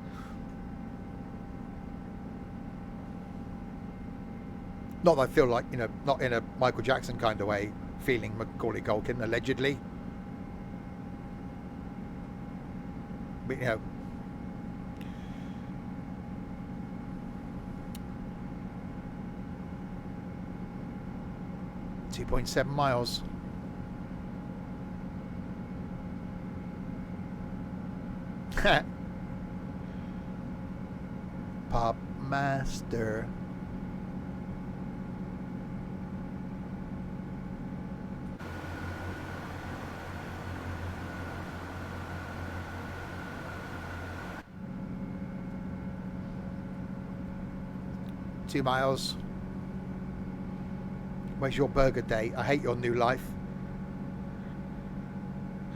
Not that I feel like, you know, not in a Michael Jackson kind of way, feeling Macaulay Culkin, allegedly. But, you know, .7 miles. Pop Master. .2 miles. Where's your burger day? I hate your new life.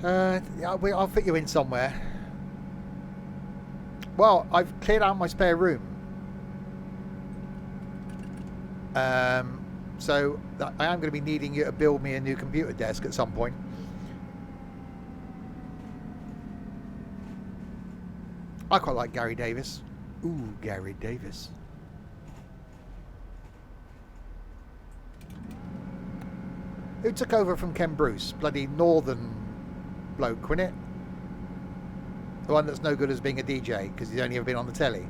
I'll fit you in somewhere. Well, I've cleared out my spare room. So I am going to be needing you to build me a new computer desk at some point. I quite like Gary Davis. Ooh, Gary Davis. Who took over from Ken Bruce? Bloody northern bloke, wasn't it? The one that's no good as being a DJ because he's only ever been on the telly.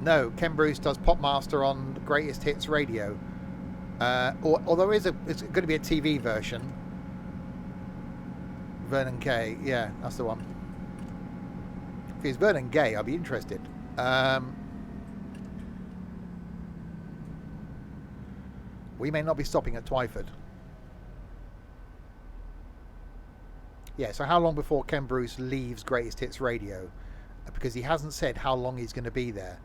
No, Ken Bruce does Popmaster on Greatest Hits Radio. Although it's going to be a TV version. Vernon Kay, yeah, that's the one. If it's Vernon Gay, I'll be interested. We may not be stopping at Twyford. Yeah, so how long before Ken Bruce leaves Greatest Hits Radio? Because he hasn't said how long he's going to be there.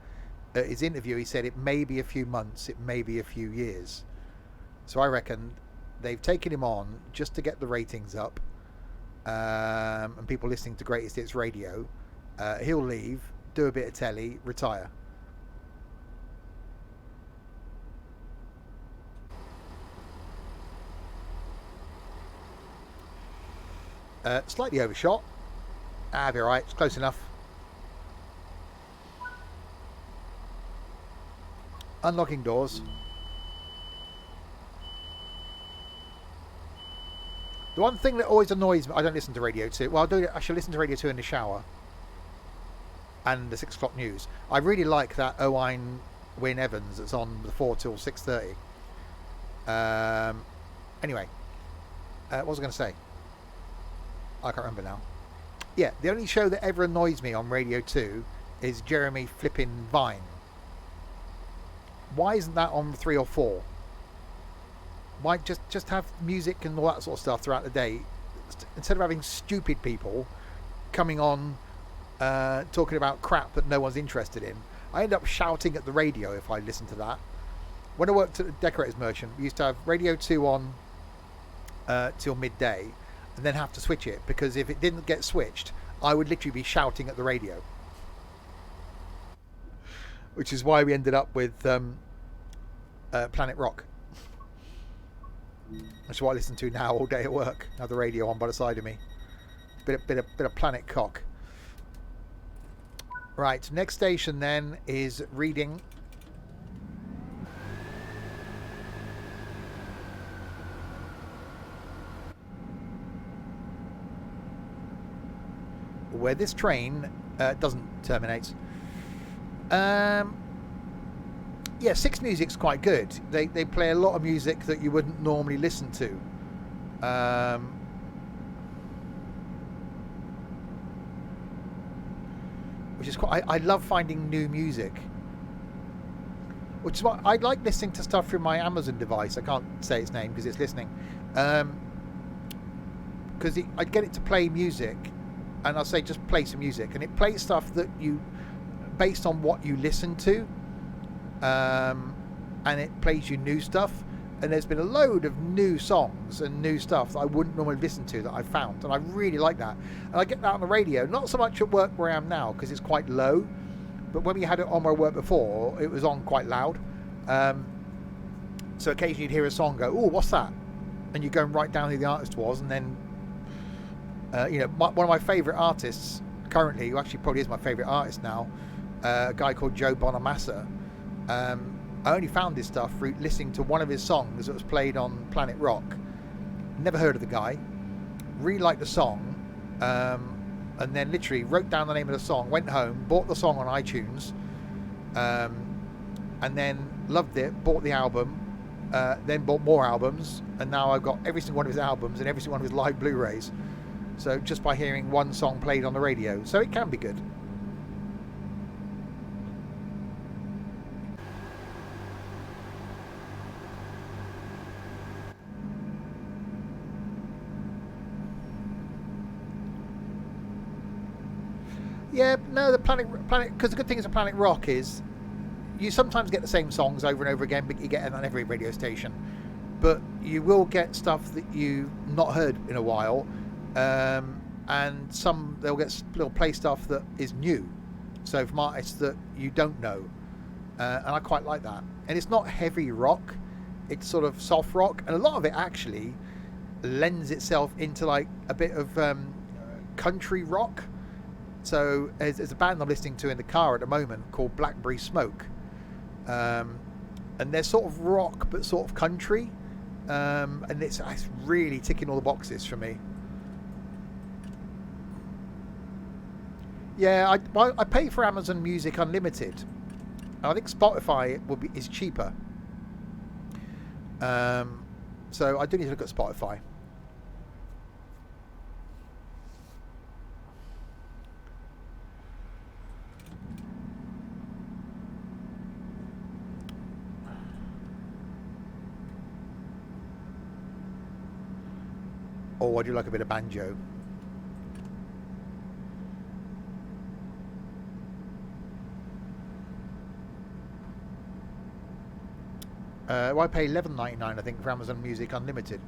His interview, he said it may be a few months, it may be a few years. So I reckon they've taken him on just to get the ratings up, and people listening to Greatest Hits Radio. He'll leave, do a bit of telly, retire. Slightly overshot. I'll be alright, it's close enough. Unlocking doors. The one thing that always annoys me, I don't listen to Radio 2. Well, I should listen to Radio 2 in the shower. And the 6 o'clock news. I really like that Owain Wyn Evans that's on the 4 till 6:30. Anyway. What was I going to say? I can't remember now. Yeah, the only show that ever annoys me on Radio 2 is Jeremy Flippin' Vine. Why isn't that on 3 or 4? Why just have music and all that sort of stuff throughout the day instead of having stupid people coming on talking about crap that no one's interested in. I end up shouting at the radio if I listen to that. When I worked at the Decorators Merchant, we used to have Radio 2 on till midday and then have to switch it, because if it didn't get switched, I would literally be shouting at the radio. Which is why we ended up with Planet Rock. That's what I listen to now all day at work. I have the radio on by the side of me. Bit of Planet Cock. Right, next station then is Reading. Where this train doesn't terminate. Yeah, Six Music's quite good. They play a lot of music that you wouldn't normally listen to. Which is quite. I love finding new music. Which is why I like listening to stuff through my Amazon device. I can't say its name because it's listening. Because I get it to play music, and I'll say just play some music, and it plays stuff that you, based on what you listen to. And it plays you new stuff, and there's been a load of new songs and new stuff that I wouldn't normally listen to that I found, and I really like that. And I get that on the radio, not so much at work where I am now because it's quite low, but when we had it on where I worked before, it was on quite loud. So occasionally you'd hear a song go, "Oh, what's that?" And you go and write down who the artist was, and then one of my favourite artists currently, who actually probably is my favourite artist now, a guy called Joe Bonamassa. I only found this stuff through listening to one of his songs that was played on Planet Rock. Never heard of the guy. Really liked the song. And then literally wrote down the name of the song, went home, bought the song on iTunes, and then loved it, bought the album, then bought more albums, and now I've got every single one of his albums and every single one of his live Blu-rays. So just by hearing one song played on the radio. So it can be good. Yeah, no, the Planet, because the good thing is a Planet Rock is you sometimes get the same songs over and over again, but you get it on every radio station. but you will get stuff that you've not heard in a while, and they'll play stuff that is new, so from artists that you don't know, and I quite like that. And it's not heavy rock, it's sort of soft rock, and a lot of it actually lends itself into like a bit of country rock. So there's a band I'm listening to in the car at the moment called Blackberry Smoke, and they're sort of rock but sort of country, and it's really ticking all the boxes for me. Yeah, I pay for Amazon Music Unlimited. I think Spotify is cheaper, so I do need to look at Spotify. Or I do like a bit of banjo. I pay $11.99, I think, for Amazon Music Unlimited.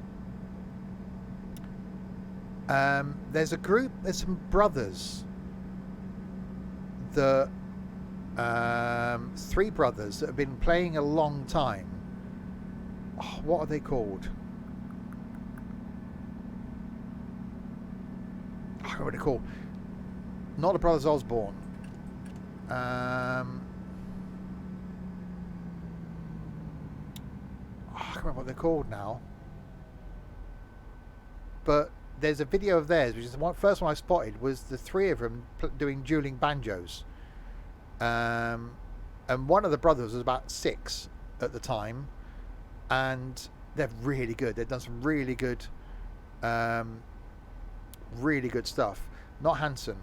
There's some brothers. Three brothers that have been playing a long time. Oh, what are they called? I can't remember what they're called. Not the Brothers Osborne. I can't remember what they're called now. But there's a video of theirs, which is the first one I spotted, was the three of them doing dueling banjos. And one of the brothers was about 6 at the time, and they're really good. They've done some really good stuff. Not Hanson.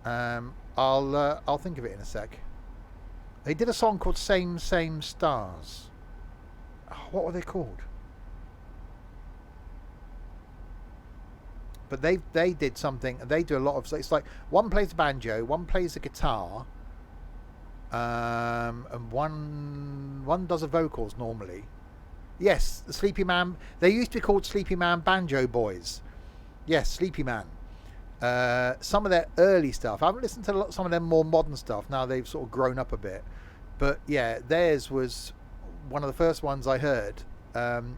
I'll think of it in a sec. They did a song called Same Stars. Oh, what were they called? But they did something. They do a lot of. It's like one plays the banjo, one plays the guitar, and one does the vocals normally. Yes, the Sleepy Man. They used to be called Sleepy Man Banjo Boys. Yes, Sleepy Man. Some of their early stuff. I haven't listened to some of their more modern stuff. Now they've sort of grown up a bit. But yeah, theirs was one of the first ones I heard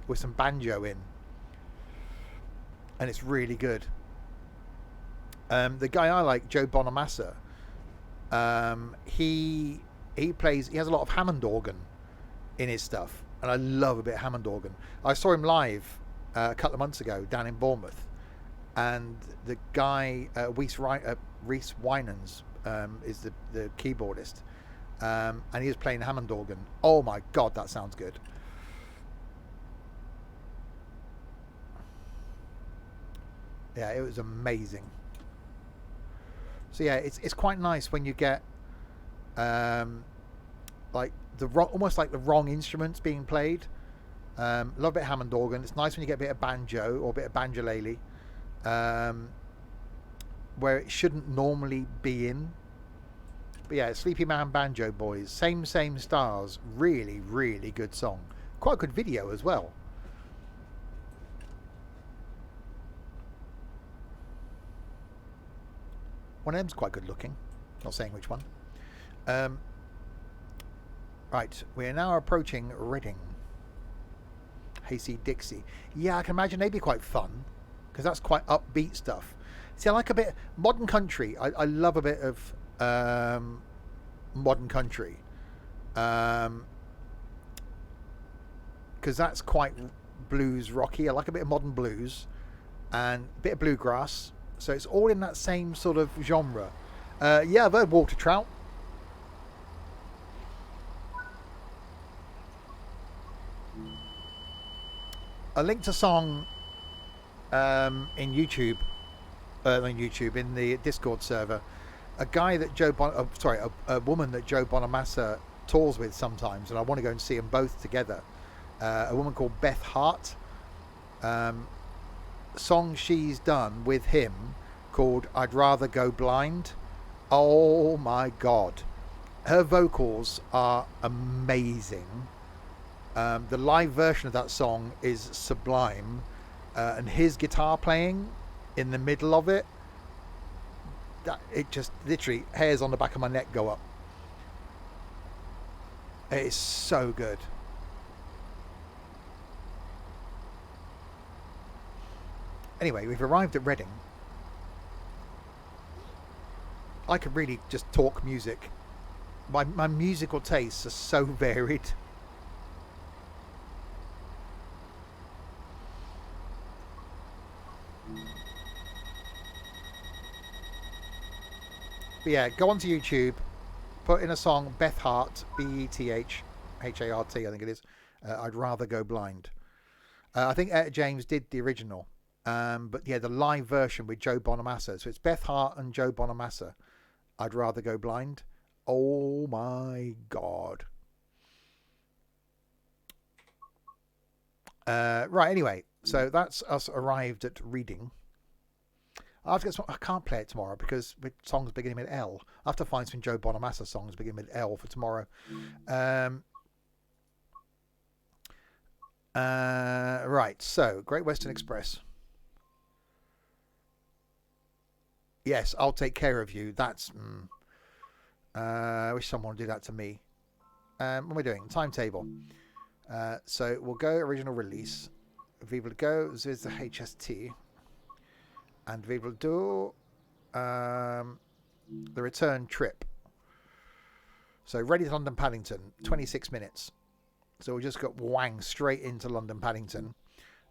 with some banjo in. And it's really good. The guy I like, Joe Bonamassa, he has a lot of Hammond organ in his stuff. And I love a bit of Hammond organ. I saw him live a couple of months ago down in Bournemouth. And the guy, Reese Winans, is the keyboardist. And he was playing Hammond organ. Oh my God, that sounds good. Yeah, it was amazing. So yeah, it's quite nice when you get like almost like the wrong instruments being played. Love a bit of Hammond organ. It's nice when you get a bit of banjo or a bit of banjolele, where it shouldn't normally be in. But yeah, Sleepy Man Banjo Boys, Same Stars, really, really good song. Quite a good video as well. One of them's quite good looking. Not saying which one. Right, we are now approaching Reading. Hasty Dixie. Yeah, I can imagine they'd be quite fun, because that's quite upbeat stuff. See, I like a bit modern country. I love a bit of modern country, because that's quite blues rocky. I like a bit of modern blues and a bit of bluegrass. So it's all in that same sort of genre. Yeah, I've heard Water Trout. I linked a song in YouTube, in the Discord server. A guy that a woman that Joe Bonamassa tours with sometimes, and I want to go and see them both together. A woman called Beth Hart. Song she's done with him called I'd Rather Go Blind. Oh my God, her vocals are amazing. The live version of that song is sublime, and his guitar playing in the middle of it, it just literally hairs on the back of my neck go up. It is so good. Anyway, we've arrived at Reading. I could really just talk music. My musical tastes are so varied. But yeah, go onto YouTube, put in a song Beth Hart, Bethhart, I think it is. I'd rather go blind. I think Etta James did the original, but yeah, the live version with Joe Bonamassa. So it's Beth Hart and Joe Bonamassa. I'd rather go blind. Oh my god. Right. Anyway, so that's us arrived at Reading. I can't play it tomorrow because with songs beginning with L. I have to find some Joe Bonamassa songs beginning with L for tomorrow. Right, so Great Western Express. Yes, I'll take care of you. That's... I wish someone would do that to me. What am I doing? Timetable. So we'll go original release. We will go with the HST. And we will do the return trip. So ready to London Paddington, 26 minutes. So we'll just got wang straight into London Paddington.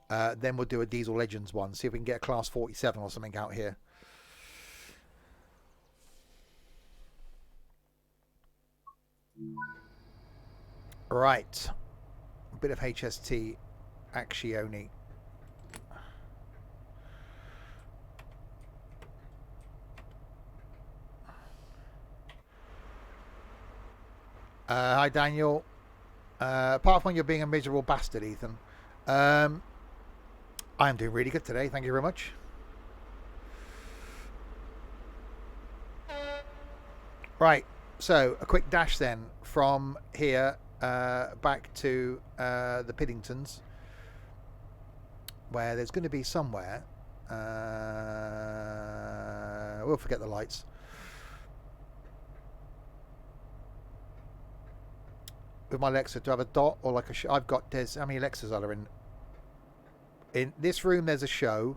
Then we'll do a Diesel Legends one. See if we can get a class 47 or something out here. Right. A bit of HST Accioni. Hi, Daniel. Apart from you're being a miserable bastard, Ethan, I am doing really good today. Thank you very much. Right. So a quick dash then from here back to the Paddingtons, where there's going to be somewhere. We'll forget the lights. With my Alexa, do I have a dot or like a I've got, there's, how many Alexas are there in this room? There's a show.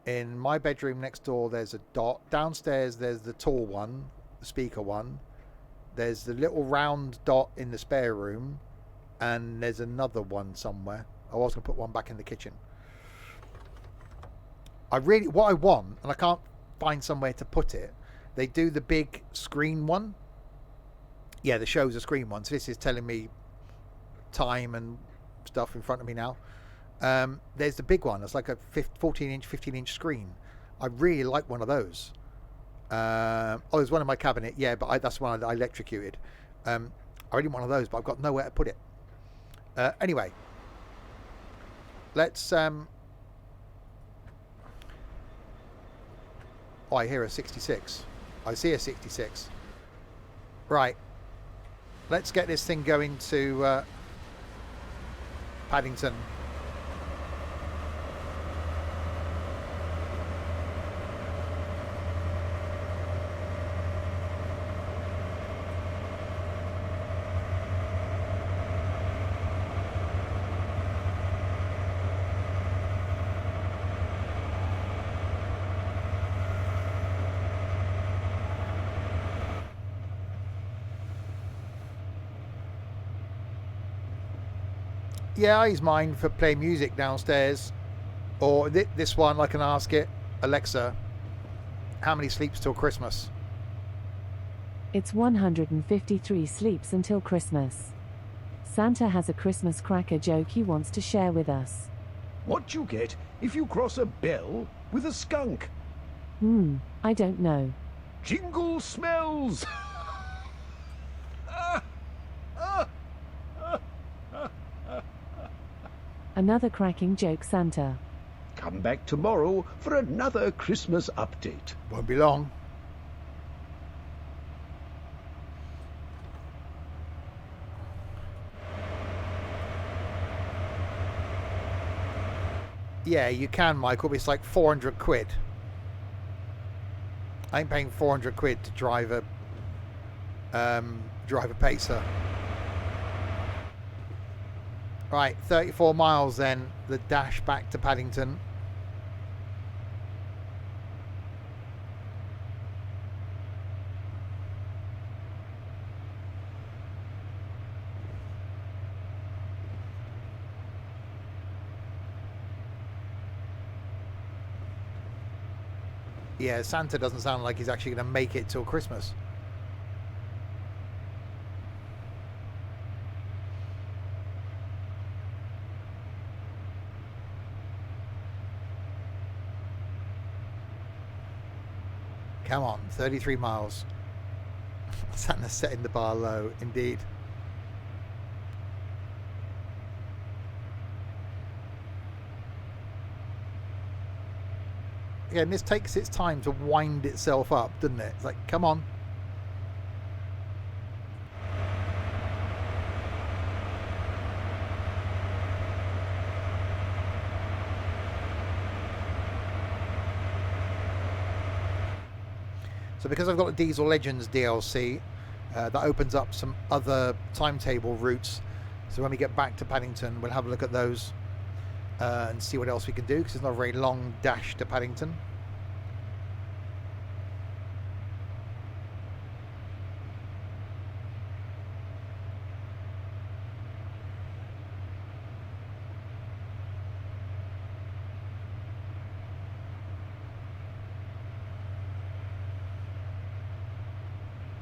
In my bedroom next door there's a dot. Downstairs there's the tall one, the speaker one. There's the little round dot in the spare room, and there's another one somewhere. I was going to put one back in the kitchen. What I want, and I can't find somewhere to put it, they do the big screen one. Yeah, the show's a screen one. So this is telling me time and stuff in front of me now. There's the big one. It's like a 14-inch, 15-inch screen. I really like one of those. There's one in my cabinet. Yeah, but that's one I electrocuted. I really want one of those, but I've got nowhere to put it. Anyway, let's... I hear a 66. I see a 66. Right. Let's get this thing going to Paddington. Yeah, I use mine for playing music downstairs. Or this one, I can ask it, Alexa, how many sleeps till Christmas? It's 153 sleeps until Christmas. Santa has a Christmas cracker joke he wants to share with us. What you get if you cross a bell with a skunk? I don't know. Jingle smells! Another cracking joke, Santa. Come back tomorrow for another Christmas update. Won't be long. Yeah, you can, Michael, but it's like 400 quid. I ain't paying 400 quid to drive a pacer. Right, 34 miles then, the dash back to Paddington. Yeah, Santa doesn't sound like he's actually going to make it till Christmas. Come on, 33 miles. Santa's setting the bar low, indeed. Yeah, and this takes its time to wind itself up, doesn't it? It's like, come on. So because I've got the Diesel Legends DLC, that opens up some other timetable routes. So when we get back to Paddington, we'll have a look at those and see what else we can do, because it's not a very long dash to Paddington.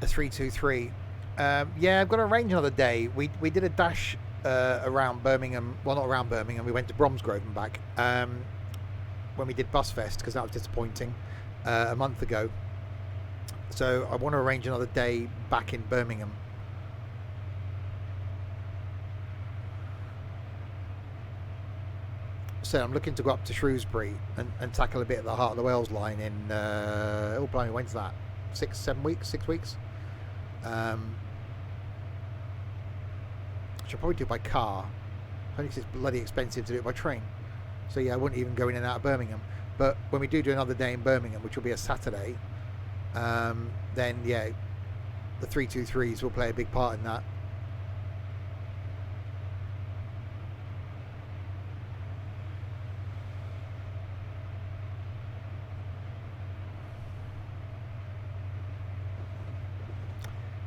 A 323. Yeah, I've got to arrange another day. We did a dash around Birmingham. Well, not around Birmingham. We went to Bromsgrove and back when we did Busfest, because that was disappointing a month ago. So I want to arrange another day back in Birmingham. So I'm looking to go up to Shrewsbury and tackle a bit of the Heart of the Wales line in oh blimey, when's that? 6 weeks. Should probably do it by car. I think it's bloody expensive to do it by train. So yeah, I wouldn't even go in and out of Birmingham. But when we do another day in Birmingham, which will be a Saturday, then yeah, the 323s will play a big part in that.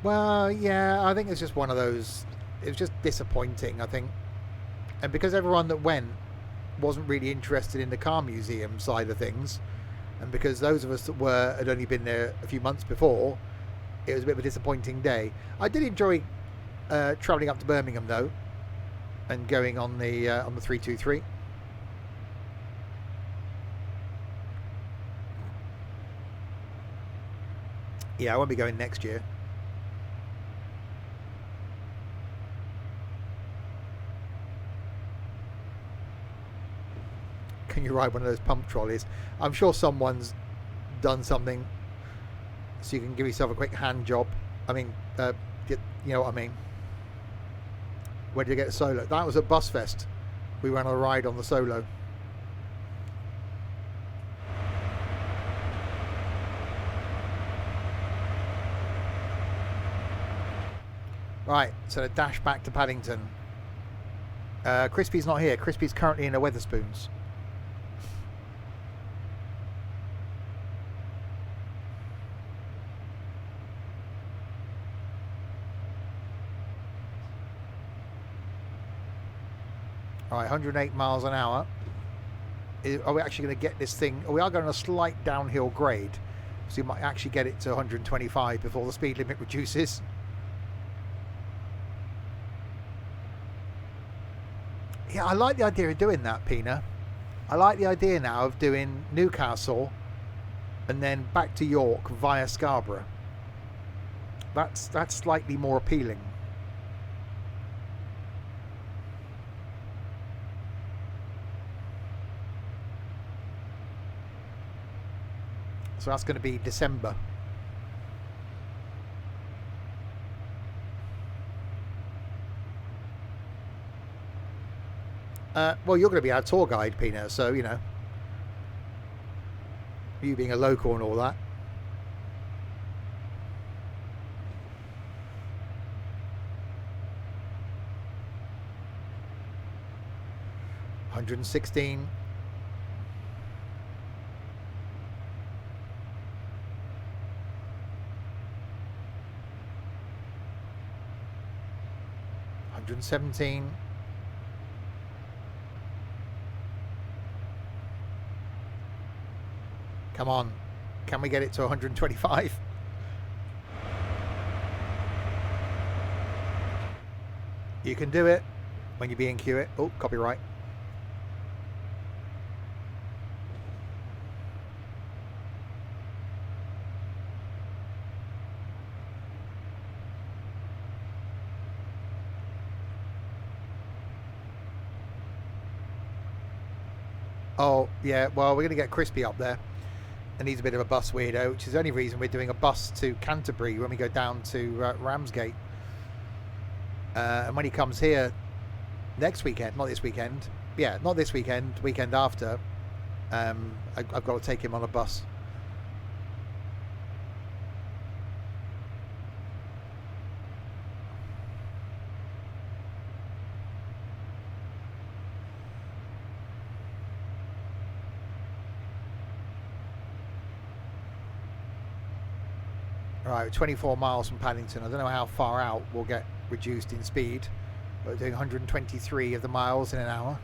Well, yeah, I think it's just one of those. It was just disappointing, I think. And because everyone that went wasn't really interested in the car museum side of things, and because those of us that were had only been there a few months before, it was a bit of a disappointing day. I did enjoy travelling up to Birmingham though, and going on the 323. Yeah, I won't be going next year. Can you ride one of those pump trolleys? I'm sure someone's done something so you can give yourself a quick hand job. I mean, you know what I mean. Where did you get a Solo? That was at Busfest. We went on a ride on the Solo. Right, so the dash back to Paddington. Crispy's not here. Crispy's currently in a Wetherspoons. All right, 108 miles an hour. Are we actually going to get this thing? We are going on a slight downhill grade, so you might actually get it to 125 before the speed limit reduces. Yeah, I like the idea of doing that, Pina. I like the idea now of doing Newcastle and then back to York via Scarborough. That's slightly more appealing. So that's going to be December. Well, you're going to be our tour guide, Pina, so, you know. You being a local and all that. $116. $117. Come on. Can we get it to 125? You can do it when you BNQ it. Oh, copyright. Oh, yeah, well, we're going to get Crispy up there. And he's a bit of a bus weirdo, which is the only reason we're doing a bus to Canterbury when we go down to Ramsgate. And when he comes here next weekend, not this weekend, yeah, not this weekend, weekend after, I've got to take him on a bus. Right, 24 miles from Paddington. I don't know how far out we'll get reduced in speed. We're doing 123 of the miles in an hour.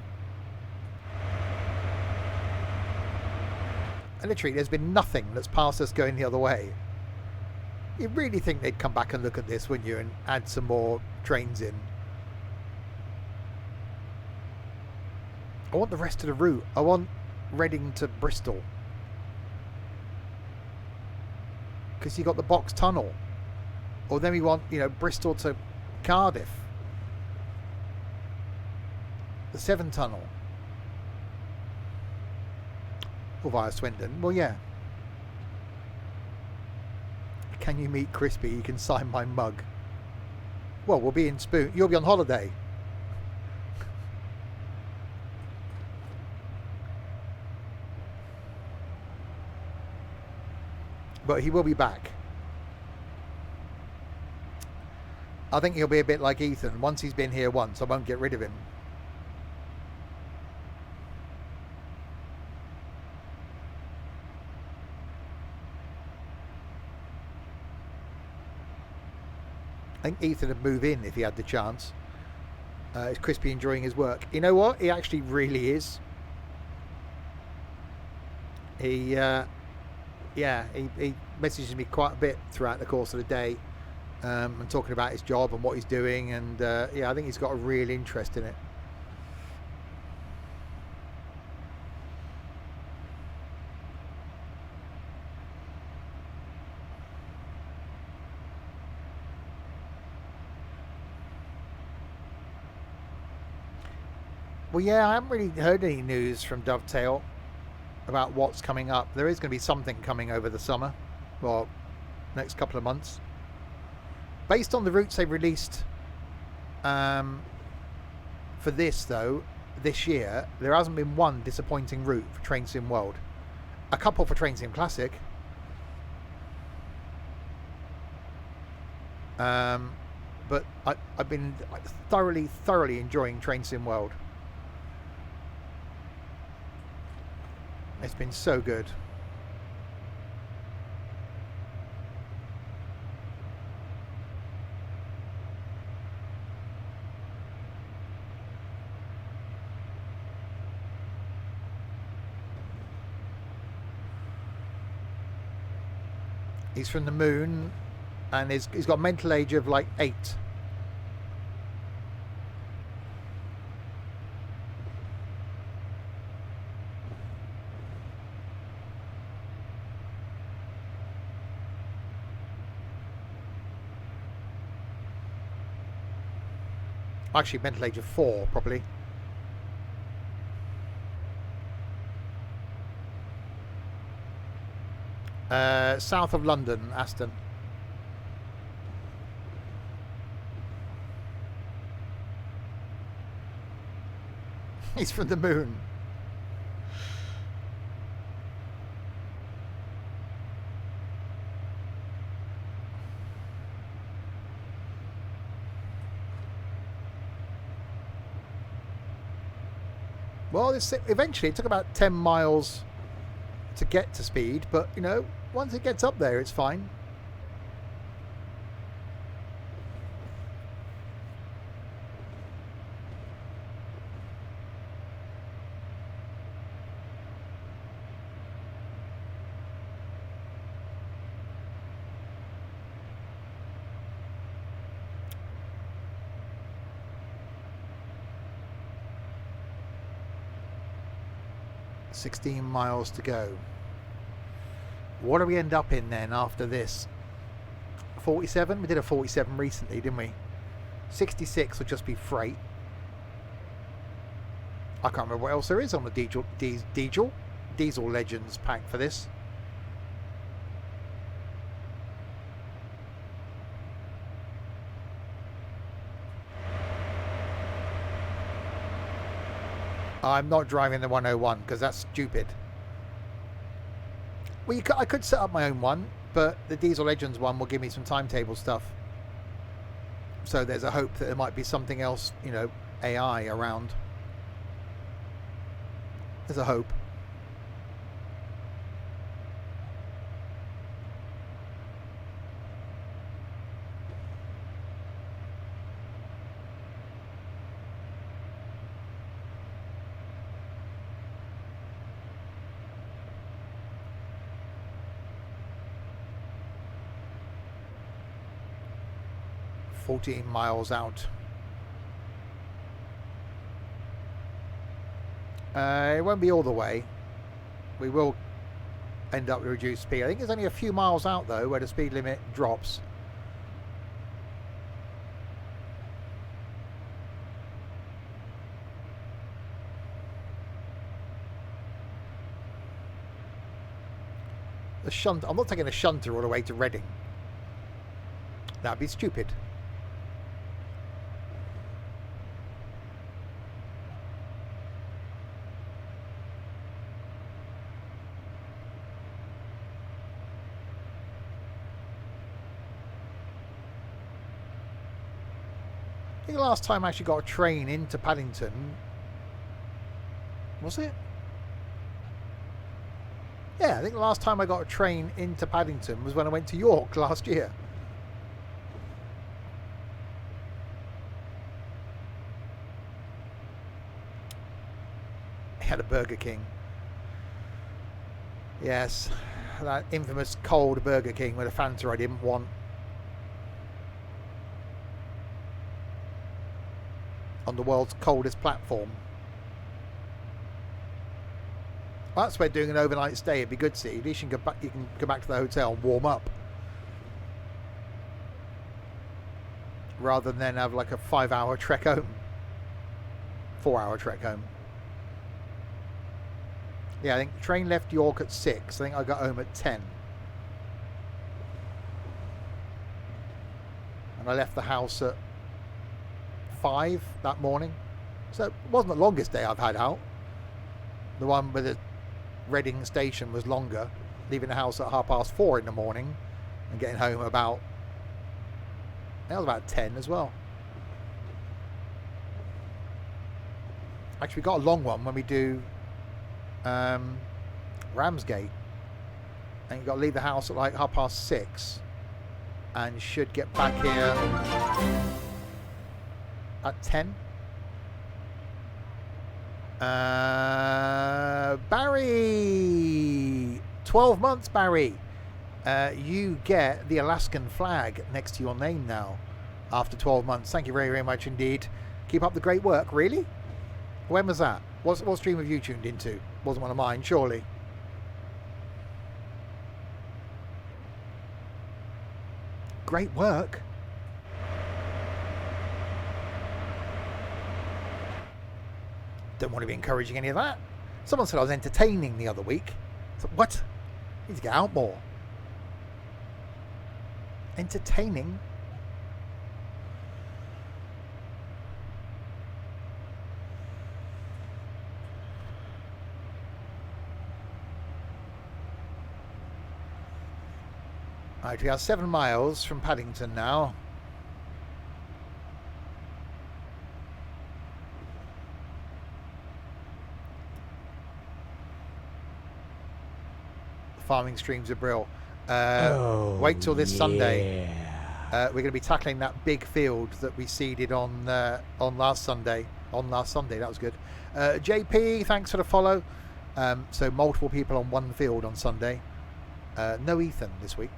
And literally, there's been nothing that's passed us going the other way. You'd really think they'd come back and look at this, wouldn't you, and add some more trains in. I want the rest of the route. I want Reading to Bristol. Because you got the Box Tunnel, or then we want, you know, Bristol to Cardiff, the Severn Tunnel, or via Swindon. Well, yeah. Can you meet Crispy? You can sign my mug. Well, we'll be in Spoon. You'll be on holiday. But he will be back. I think he'll be a bit like Ethan. Once he's been here once, I won't get rid of him. I think Ethan would move in if he had the chance. Is Crispy enjoying his work? You know what? He actually really is. He messages me quite a bit throughout the course of the day, and talking about his job and what he's doing, and yeah, I think he's got a real interest in it. Well, yeah, I haven't really heard any news from Dovetail about what's coming up. There is going to be something coming over the summer, well, next couple of months, based on the routes they've released for this, though. This year there hasn't been one disappointing route for Train Sim World. A couple for Train Sim Classic, but I've been thoroughly enjoying Train Sim World. It's been so good. He's from the moon, and he's got a mental age of like 8. Actually, mental age of 4, probably. South of London, Aston. He's from the moon. Well, eventually it took about 10 miles to get to speed, but, you know, once it gets up there, it's fine. $16 miles to go. What do we end up in then after this? 47? We did a 47 recently, didn't we? 66 would just be freight. I can't remember what else there is on the Diesel Legends pack for this. I'm not driving the 101 because that's stupid. Well, I could set up my own one, but the Diesel Legends one will give me some timetable stuff. So there's a hope that there might be something else, you know, AI around. There's a hope. $14 miles out. It won't be all the way. We will end up with reduced speed. I think there's only a few miles out though where the speed limit drops. The shunt. I'm not taking a shunter all the way to Reading. That'd be stupid. I think the last time I actually got a train into Paddington, was it? Yeah, I think the last time I got a train into Paddington was when I went to York last year. I had a Burger King. Yes, that infamous cold Burger King with a Fanta I didn't want. On the world's coldest platform. Well, that's where doing an overnight stay would be good to see. At least you can go back to the hotel and warm up. Rather than then have like a 5-hour trek home. 4-hour trek home. Yeah, I think the train left York at 6. I think I got home at 10. And I left the house at 5 that morning. So it wasn't the longest day I've had out. The one with the Reading station was longer. Leaving the house at 4:30 in the morning and getting home about... That was about 10 as well. Actually, we got a long one when we do Ramsgate. And you've got to leave the house at like 6:30 and should get back here at 10. Barry, 12 months, Barry. You get the Alaskan flag next to your name now after 12 months. Thank you very, very much indeed. Keep up the great work. Really? When was that? What stream have you tuned into? Wasn't one of mine, surely. Great work. Don't want to be encouraging any of that. Someone said I was entertaining the other week. So, what? I need to get out more. Entertaining? Right, we are 7 miles from Paddington now. The farming streams are brill. Wait till this Sunday. We're going to be tackling that big field that we seeded on last Sunday. On last Sunday, that was good. JP, thanks for the follow. So multiple people on one field on Sunday. No Ethan this week.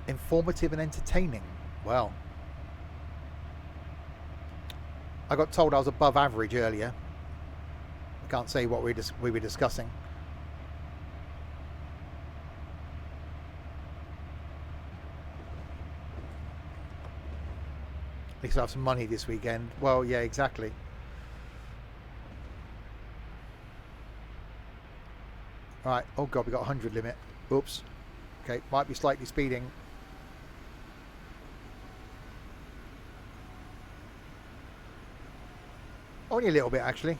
Informative and entertaining. Well, I got told I was above average earlier. I can't say what we were discussing. At least I have some money this weekend. Well, yeah, exactly. Right. Oh god, we got 100 limit. Oops. Okay, might be slightly speeding. Only a little bit, actually.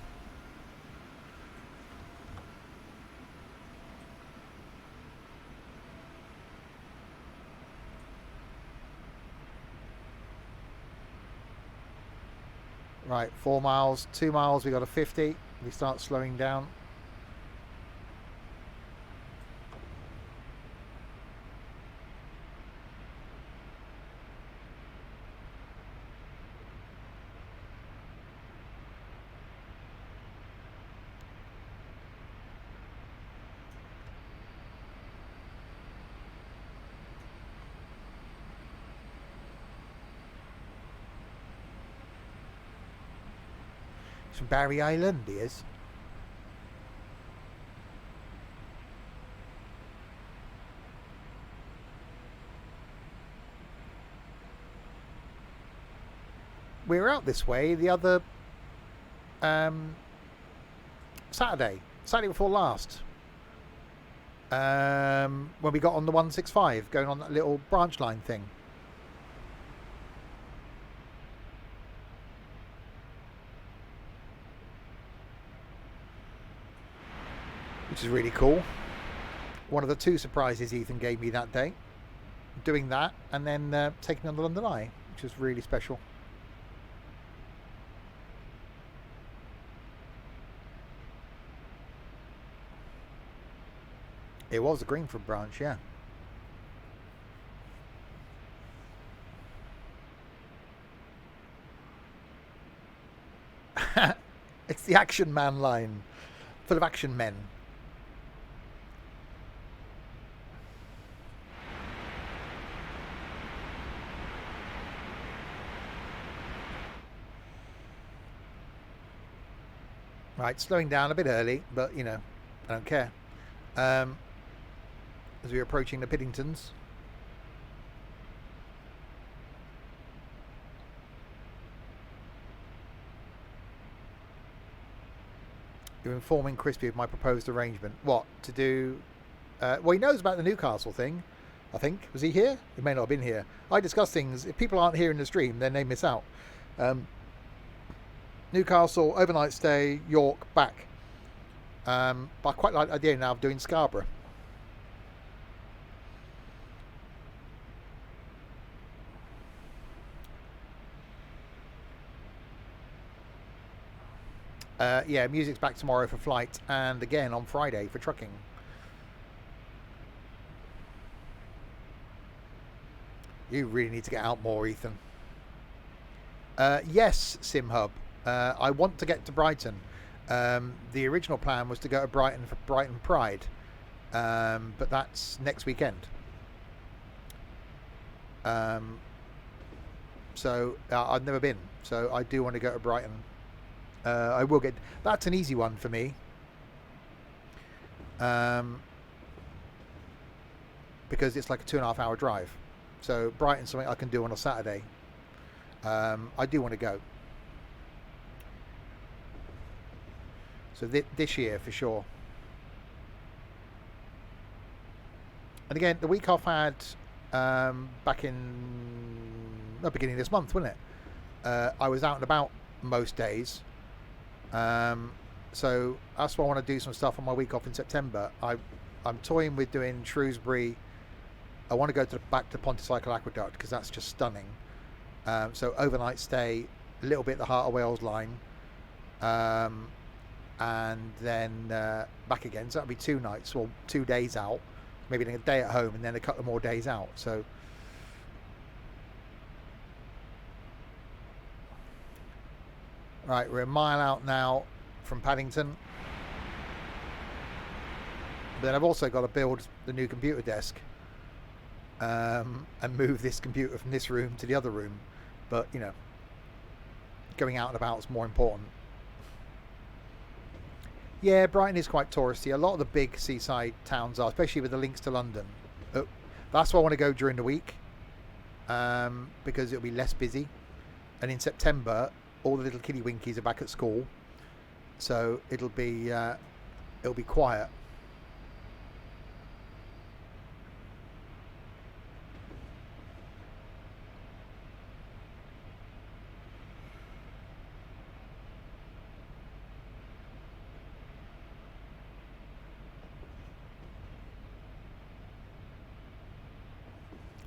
Right, 4 miles, 2 miles, we got a 50. We start slowing down. From Barry Island, he is. We were out this way the other Saturday before last, when we got on the 165 going on that little branch line thing. Which is really cool. One of the 2 surprises Ethan gave me that day. Doing that and then taking on the London Eye, which was really special. It was a Greenford branch, yeah. It's the Action Man line. Full of action men. Right, slowing down a bit early, but you know, I don't care. As we're approaching the Paddingtons. You're informing Crispy of my proposed arrangement. What, to do... well, he knows about the Newcastle thing, I think. Was he here? He may not have been here. I discuss things. If people aren't here in the stream, then they miss out. Newcastle, overnight stay, York, back. But I quite like the idea now of doing Scarborough. Yeah, music's back tomorrow for flight and again on Friday for trucking. You really need to get out more, Ethan. Yes, SimHub. I want to get to Brighton. The original plan was to go to Brighton for Brighton Pride, but that's next weekend. So I've never been, so I do want to go to Brighton. I will get... That's an easy one for me. Because it's like a 2.5 hour drive. So Brighton's something I can do on a Saturday. I do want to go. So this year for sure. And again, the week off I had back in the beginning of this month, wasn't it? I was out and about most days. So that's why I want to do some stuff on my week off in September. I'm toying with doing Shrewsbury. I want to go back to Pontycycle Aqueduct because that's just stunning. So overnight stay, a little bit the Heart of Wales line, and then back again. So that'll be 2 nights or 2 days out, maybe a day at home and then a couple more days out. So right, we're a mile out now from Paddington. But then I've also got to build the new computer desk and move this computer from this room to the other room. But, you know, going out and about is more important. Yeah, Brighton is quite touristy. A lot of the big seaside towns are, especially with the links to London. That's why I want to go during the week, because it'll be less busy. And in September, all the little kiddie winkies are back at school, so it'll be quiet.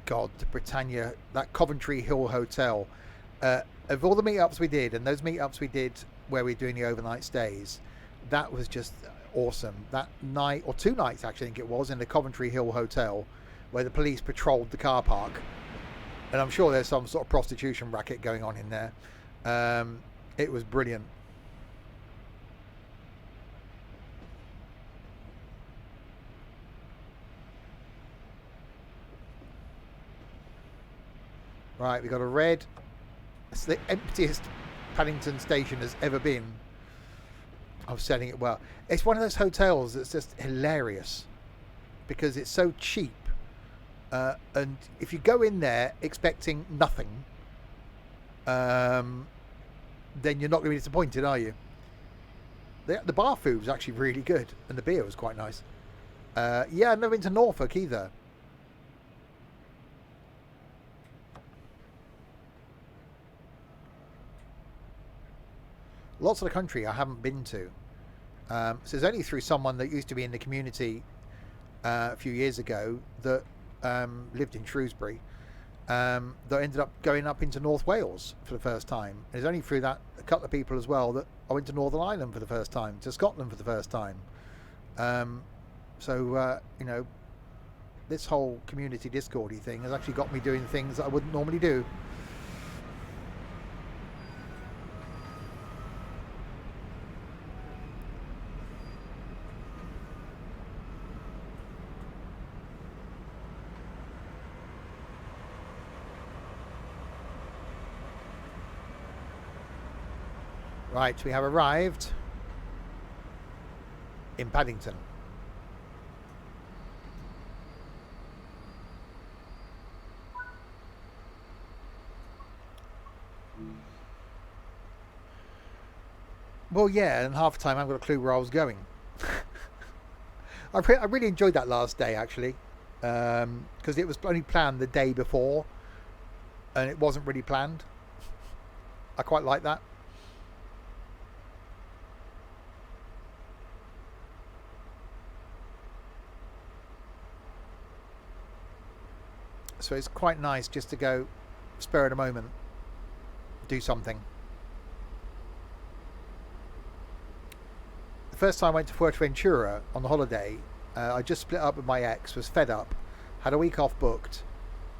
God, the Britannia, that Coventry Hill Hotel. Of all the meetups we did, and those meetups we did where we were doing the overnight stays, that was just awesome. That night, or 2 nights actually, I think it was, in the Coventry Hill Hotel, where the police patrolled the car park. And I'm sure there's some sort of prostitution racket going on in there. It was brilliant. Right, we got a red. It's the emptiest Paddington station has ever been. I'm selling it well. It's one of those hotels that's just hilarious because it's so cheap. And if you go in there expecting nothing, then you're not going to be disappointed, are you? The bar food was actually really good, and the beer was quite nice. Yeah, I've never been to Norfolk either. Lots of the country I haven't been to. So it's only through someone that used to be in the community a few years ago that lived in Shrewsbury that ended up going up into North Wales for the first time. And it's only through that, a couple of people as well, that I went to Northern Ireland for the first time, to Scotland for the first time. You know, this whole community Discordy thing has actually got me doing things that I wouldn't normally do. Right, we have arrived in Paddington. Well, yeah, and half the time I haven't got a clue where I was going. I really enjoyed that last day, actually, because it was only planned the day before, and it wasn't really planned. I quite like that. So it's quite nice just to go spur of the moment, do something. The first time I went to Fuerteventura on the holiday, I just split up with my ex, was fed up, had a week off booked,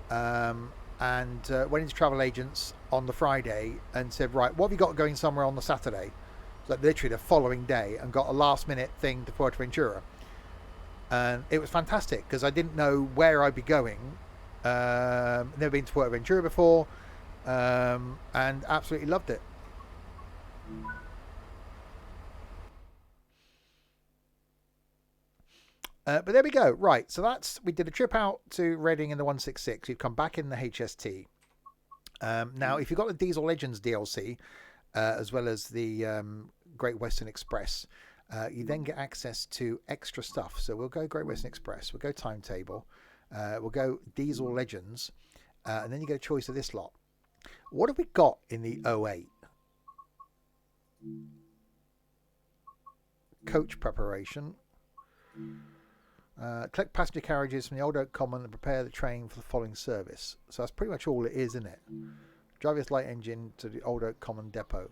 and went into travel agents on the Friday and said, right, what have you got going somewhere on the Saturday? Like literally the following day, and got a last minute thing to Fuerteventura. And it was fantastic because I didn't know where I'd be going. Never been to Fuerteventura before, and absolutely loved it. But there we go. Right, so we did a trip out to Reading in the 166. We've come back in the HST. Now, if you've got the Diesel Legends DLC, as well as the Great Western Express, you then get access to extra stuff. So we'll go Great Western Express, we'll go Timetable, We'll go Diesel Legends, and then you get a choice of this lot. What have we got in the 08? Coach preparation. Collect passenger carriages from the Old Oak Common and prepare the train for the following service. So that's pretty much all it is, isn't it? Drive this light engine to the Old Oak Common depot.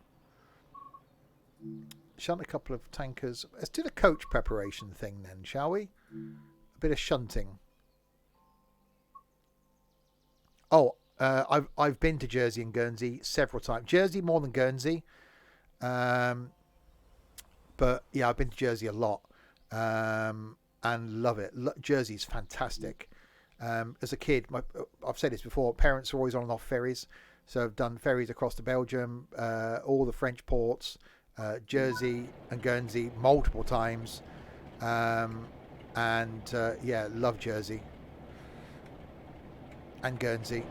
Shunt a couple of tankers. Let's do the coach preparation thing then, shall we? A bit of shunting. Oh, I've been to Jersey and Guernsey several times. Jersey more than Guernsey. But yeah, I've been to Jersey a lot. And love it. Jersey's fantastic. As a kid, I've said this before, parents are always on and off ferries. So I've done ferries across to Belgium, all the French ports, Jersey and Guernsey multiple times. Yeah, love Jersey and Guernsey.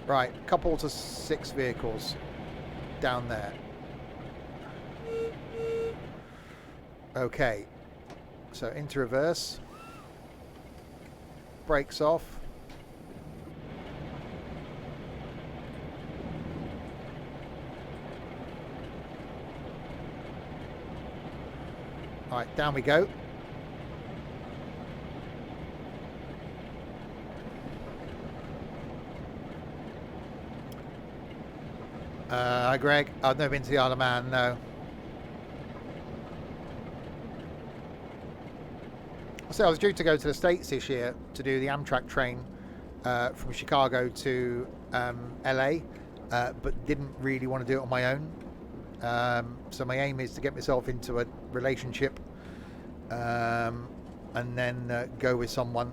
Right, couple to 6 vehicles down there. Okay, so into reverse, brakes off. All right, down we go. Hi Greg, I've never been to the Isle of Man, no. So I was due to go to the States this year to do the Amtrak train from Chicago to LA, but didn't really want to do it on my own. So my aim is to get myself into a relationship and then go with someone.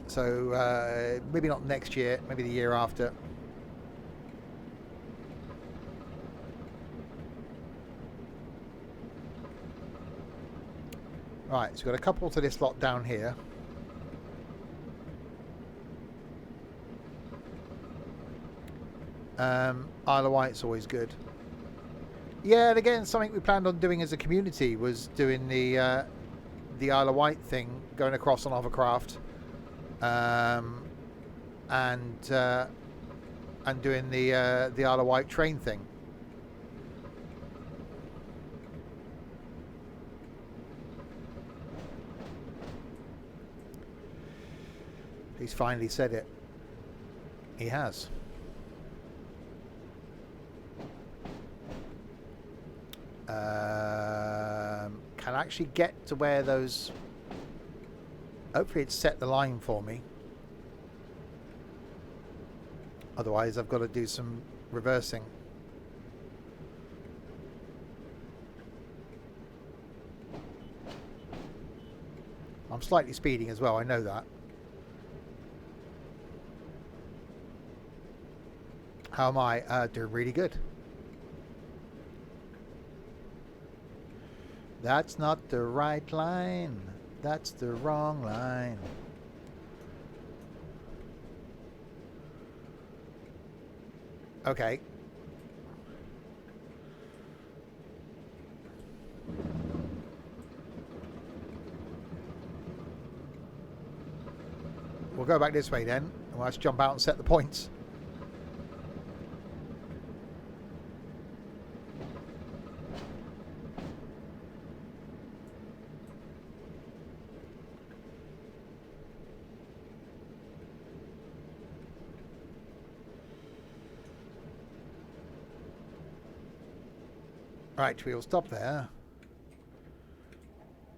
So maybe not next year, maybe the year after. Right, so we've got a couple to this lot down here. Isle of Wight's always good. Yeah, and again, something we planned on doing as a community was doing the Isle of Wight thing, going across on hovercraft, and doing the Isle of Wight train thing. He's finally said it. He has. Can actually get to where those... Hopefully it's set the line for me. Otherwise I've got to do some reversing. I'm slightly speeding as well, I know that. How am I? Doing really good. That's not the right line. That's the wrong line. Okay. We'll go back this way then. And let's jump out and set the points. Right, we'll stop there.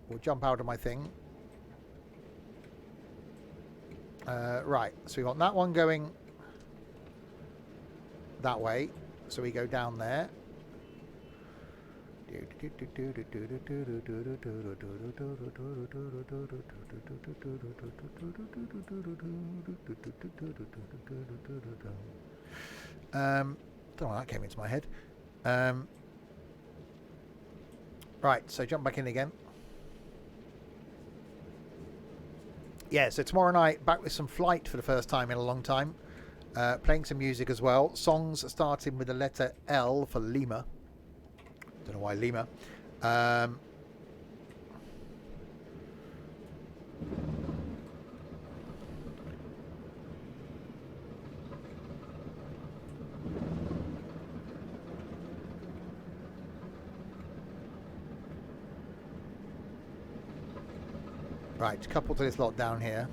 We'll jump out of my thing. Right, so we want that one going that way. So we go down there. Don't know why that came into my head. Right, so jump back in again. Yeah, so tomorrow night, back with some Flight for the first time in a long time. Playing some music as well. Songs starting with the letter L for Lima. Don't know why Lima. Right, couple to this lot down here.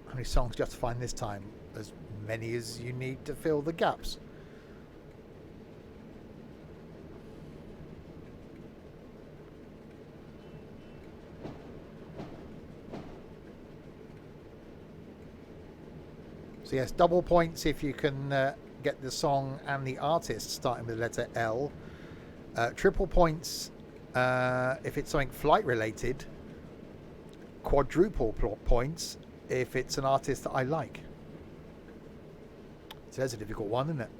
How many songs do you have to find this time? As many as you need to fill the gaps. So yes, double points if you can get the song and the artist starting with the letter L. Triple points if it's something flight related. Quadruple points if it's an artist that I like. So that's a difficult one, isn't it?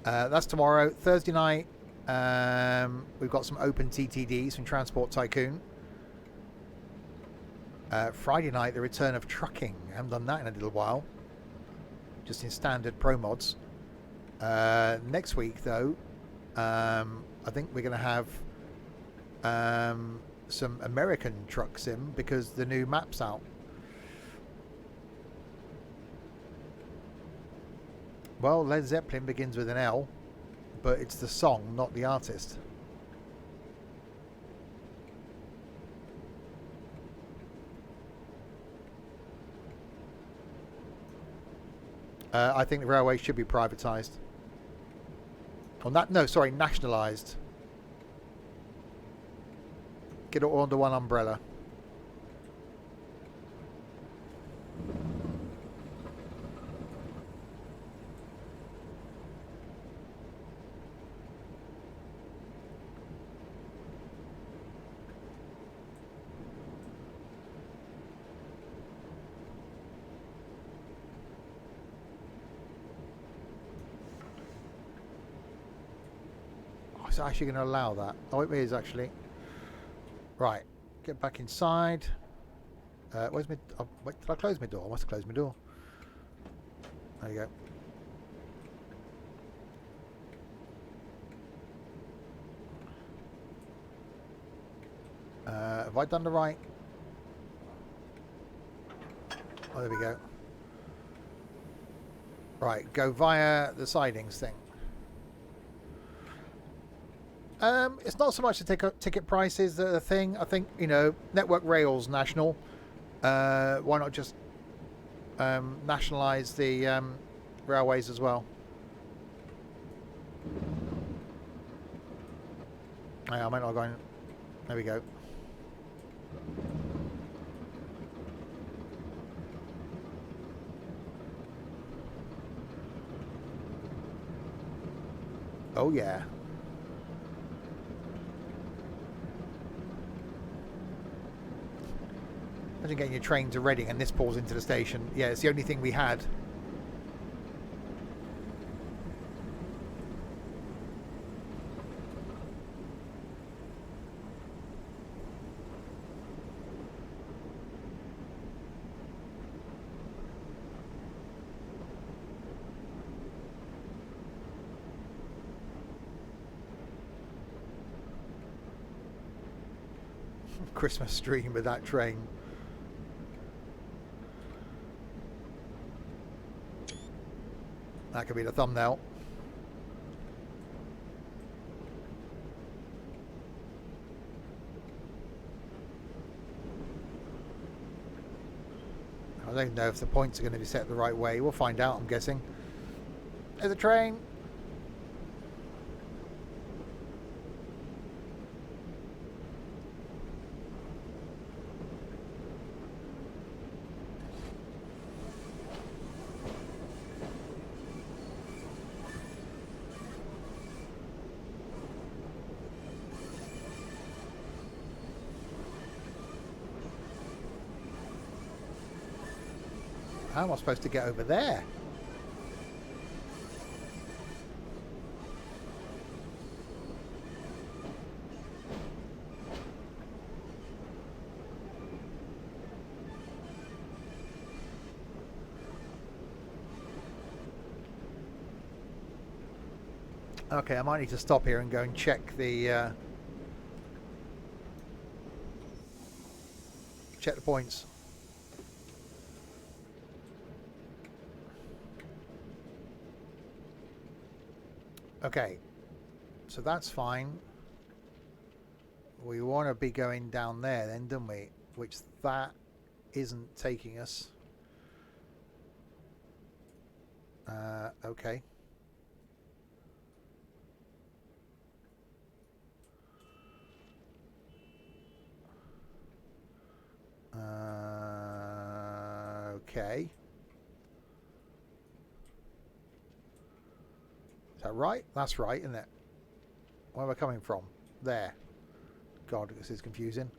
That's tomorrow. Thursday night, we've got some open TTDs from Transport Tycoon. Friday night, the return of trucking. I haven't done that in a little while. Just in standard pro mods. Next week, though, I think we're going to have some American truck sim because the new map's out. Well, Led Zeppelin begins with an L, but it's the song, not the artist. I think the railway should be privatised. On that, no, sorry, nationalised. Get it all under one umbrella. It's actually going to allow that. Oh, it is actually. Right, get back inside. Where's my... Oh, wait, did I close my door? I must have closed my door. There you go. Have I done the right... Oh, there we go. Right, go via the sidings thing. It's not so much the ticket prices that are the thing. I think, you know, Network Rail's national. Why not just nationalise the railways as well? I might not go in. There we go. Oh yeah. Imagine getting your train to Reading and this pulls into the station. Yeah, it's the only thing we had. Christmas stream with that train. That could be the thumbnail. I don't know if the points are going to be set the right way. We'll find out, I'm guessing. There's a train. How am I supposed to get over there? Okay, I might need to stop here and go and check the check the points. Okay, so that's fine. We want to be going down there then, don't we? Which that isn't taking us. Okay. Okay. Is that right? That's right, isn't it? Where am I coming from? There. God, this is confusing.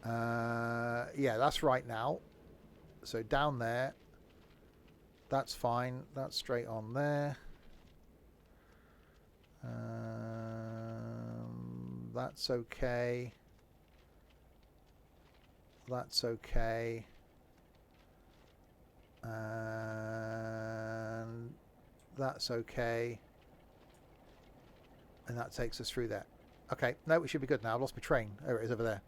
Yeah, that's right now. So down there. That's fine. That's straight on there. That's okay. That's okay. And that's okay. And that takes us through there. Okay, no, we should be good now. I've lost my train. There it is over there.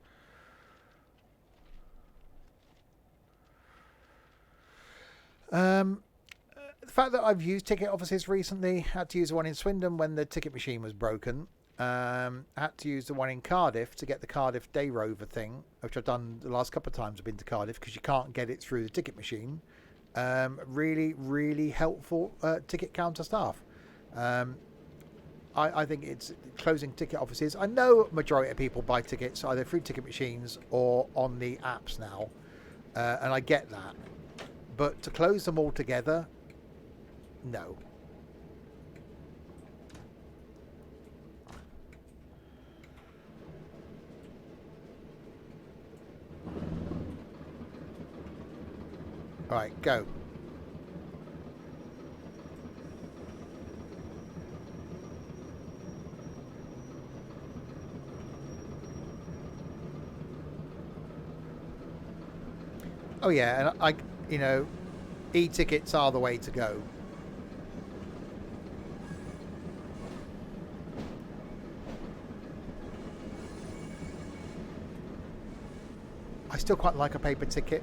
The fact that I've used ticket offices recently, had to use the one in Swindon when the ticket machine was broken. Had to use the one in Cardiff to get the Cardiff Day Rover thing, which I've done the last couple of times I've been to Cardiff because you can't get it through the ticket machine. Really, really helpful ticket counter staff. I think it's closing ticket offices. I know a majority of people buy tickets either through ticket machines or on the apps now, and I get that. But to close them all together, no. All right, go. Oh yeah, and I you know, e-tickets are the way to go. I still quite like a paper ticket.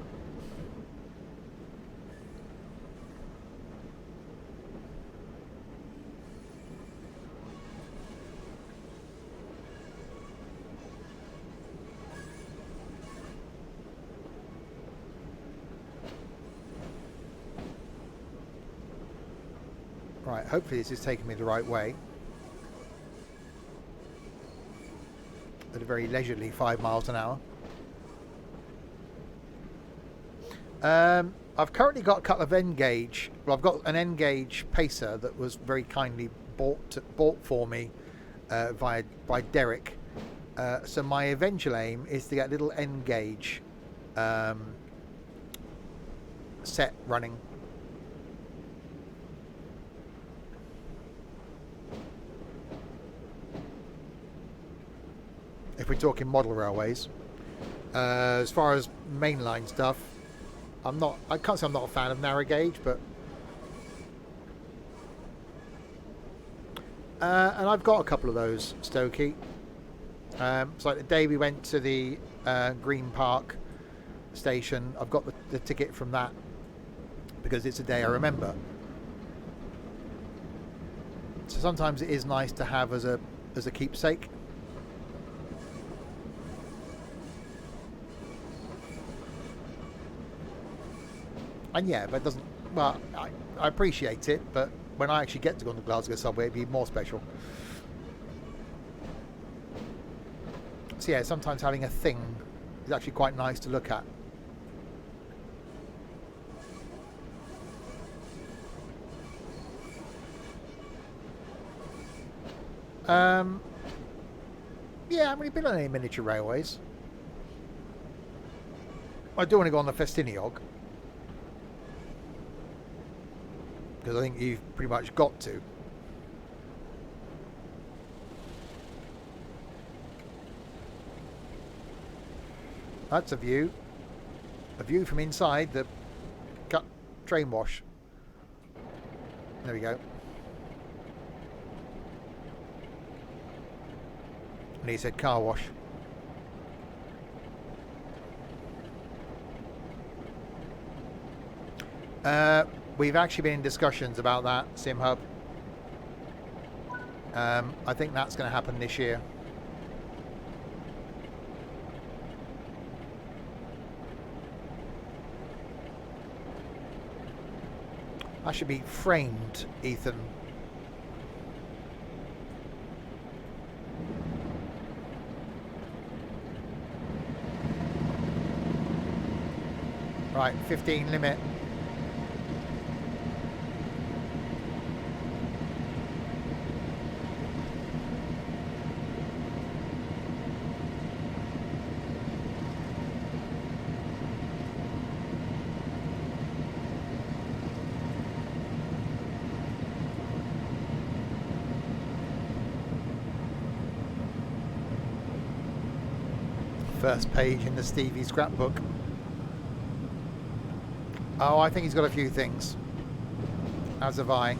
Right, hopefully this is taking me the right way. At a very leisurely 5 miles an hour. I've currently got a couple of N-gauge. Well, I've got an N-gauge pacer that was very kindly bought for me by Derek. So my eventual aim is to get a little N-gauge set running. If we're talking model railways, as far as mainline stuff, I can't say I'm not a fan of narrow gauge, but and I've got a couple of those Stokey. It's like the day we went to the Green Park station, I've got the ticket from that because it's a day I remember. So sometimes it is nice to have as a keepsake. And yeah, but it doesn't. Well, I appreciate it, but when I actually get to go on the Glasgow subway, it'd be more special. So yeah, sometimes having a thing is actually quite nice to look at. Yeah, I haven't really been on any miniature railways. I do want to go on the Festiniog, because I think you've pretty much got to. That's a view from inside the train wash. There we go. And he said car wash. We've actually been in discussions about that, Sim Hub. I think that's going to happen this year. I should be framed, Ethan. Right, 15 limit. First page in the Stevie scrapbook. Oh, I think he's got a few things. As have I.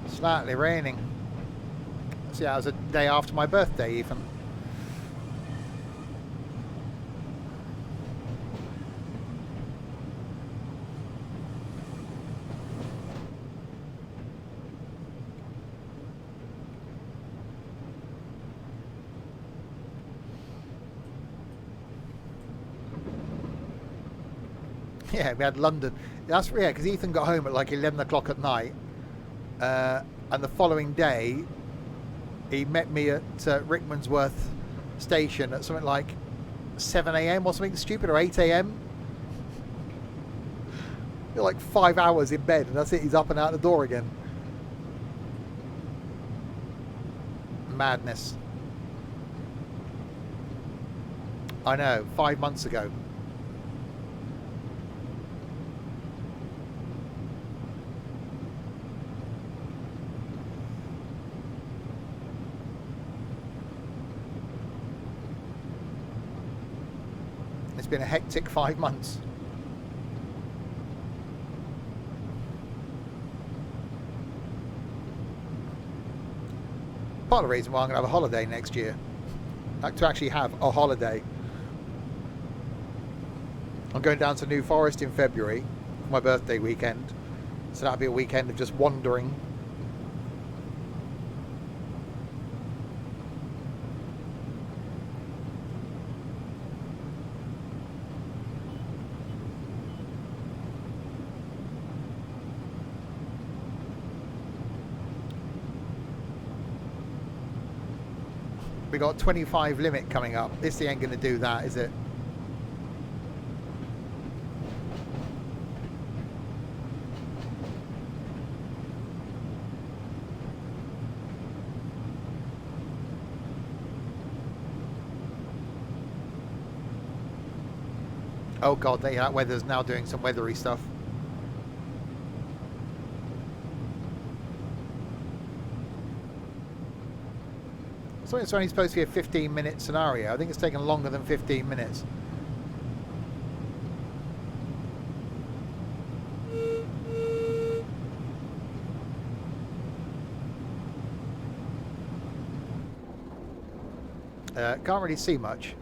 Slightly raining. See, that was a day after my birthday, even. Yeah, we had London. That's yeah, because Ethan got home at like 11 o'clock at night, and the following day, he met me at Rickmansworth station at something like 7 a.m. or something stupid, or 8 a.m. You're like 5 hours in bed, and that's it. He's up and out the door again. Madness. I know. 5 months ago. It's been a hectic 5 months. Part of the reason why I'm going to have a holiday next year. Like to actually have a holiday. I'm going down to New Forest in February for my birthday weekend. So that'll be a weekend of just wandering. We got 25 limit coming up. This thing ain't going to do that, is it? Oh god, that weather's now doing some weathery stuff. So it's only supposed to be a 15-minute scenario. I think it's taken longer than 15 minutes. Can't really see much.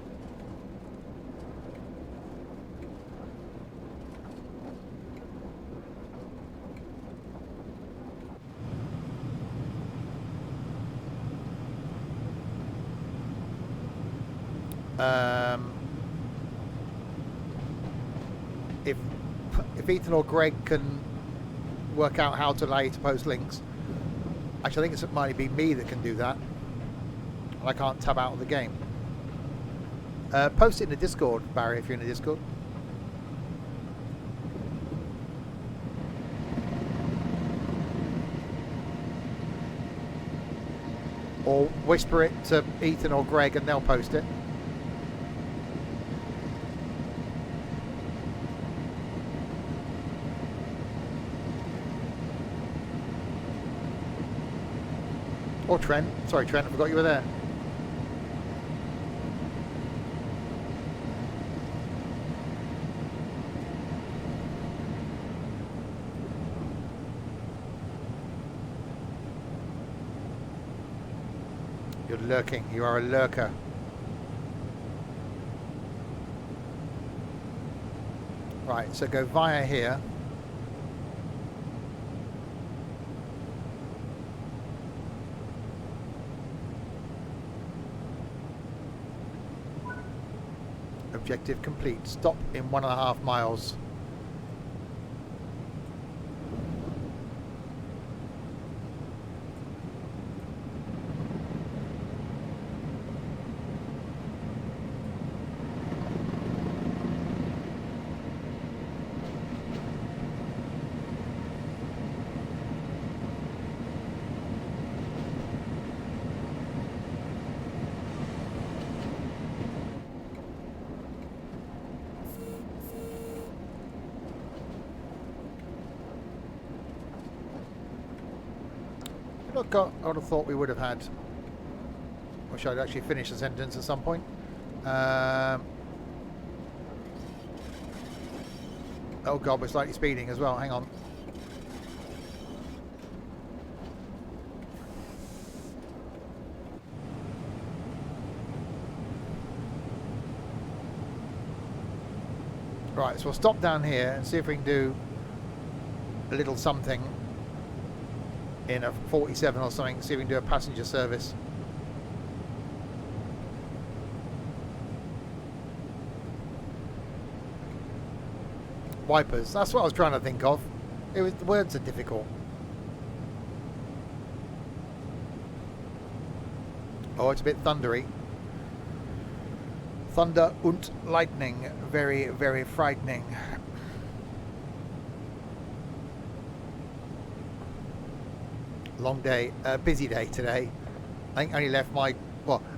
If Ethan or Greg can work out how to allow you to post links, actually I think it might be me that can do that. I can't tab out of the game. Post it in the Discord, Barry, if you're in the Discord. Or whisper it to Ethan or Greg and they'll post it. Or Trent. Sorry, Trent, I forgot you were there. You're lurking. You are a lurker. Right, so go via here. Objective complete. Stop in 1.5 miles. I would have thought we would have had. Wish I'd actually finish the sentence at some point. Oh god, we're slightly speeding as well. Hang on. Right, so we'll stop down here and see if we can do a little something in a 47 or something, see if we can do a passenger service. Wipers, that's what I was trying to think of. The words are difficult. Oh, it's a bit thundery. Thunder und lightning, very, very frightening. Long day, busy day today. I think I only left I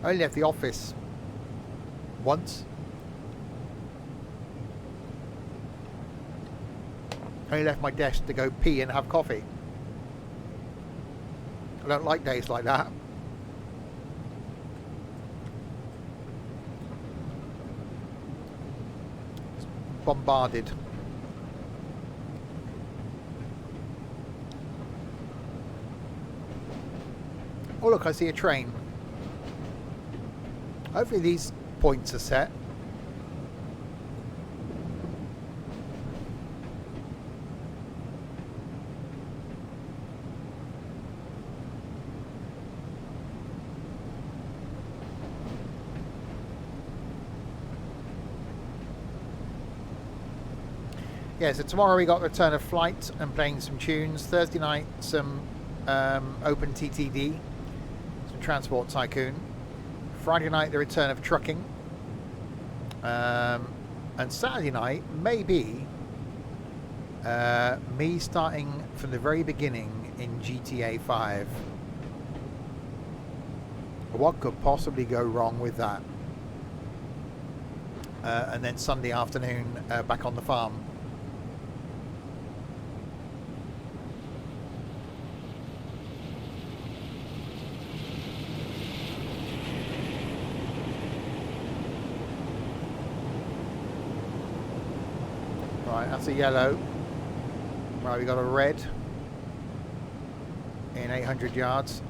only left the office once. I only left my desk to go pee and have coffee. I don't like days like that. Bombarded. Oh look, I see a train. Hopefully these points are set. Yeah, so tomorrow we got return of flight and playing some tunes. Thursday night some open TTD. Transport Tycoon. Friday night the return of trucking, and Saturday night maybe me starting from the very beginning in GTA 5. What could possibly go wrong with that? And then Sunday afternoon back on the farm. Right, that's a yellow. Right, we got a red in 800 yards.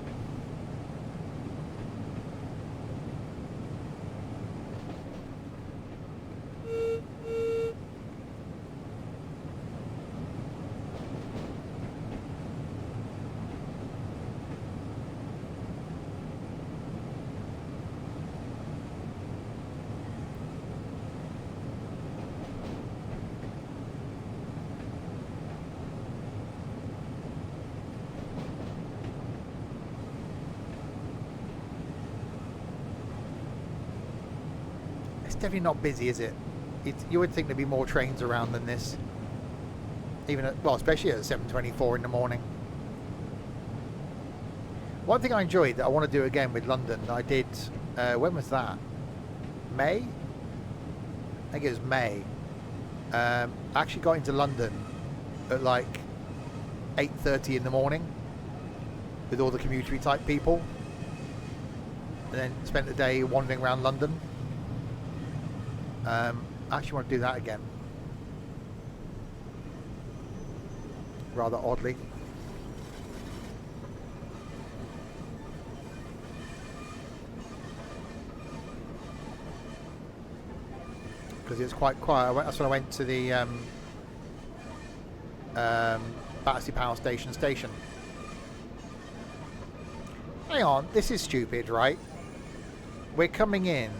Definitely not busy, is it? You would think there'd be more trains around than this, even at, well, especially at 7:24 in the morning. One thing I enjoyed that I want to do again with London, I did, when was that? May? I think it was May. I actually got into London at like 8:30 in the morning with all the commutery type people. and then spent the day wandering around London. I actually want to do that again. Rather oddly. Because it's quite quiet. That's when I went to the Battersea Power Station. Hang on, this is stupid, right? We're coming in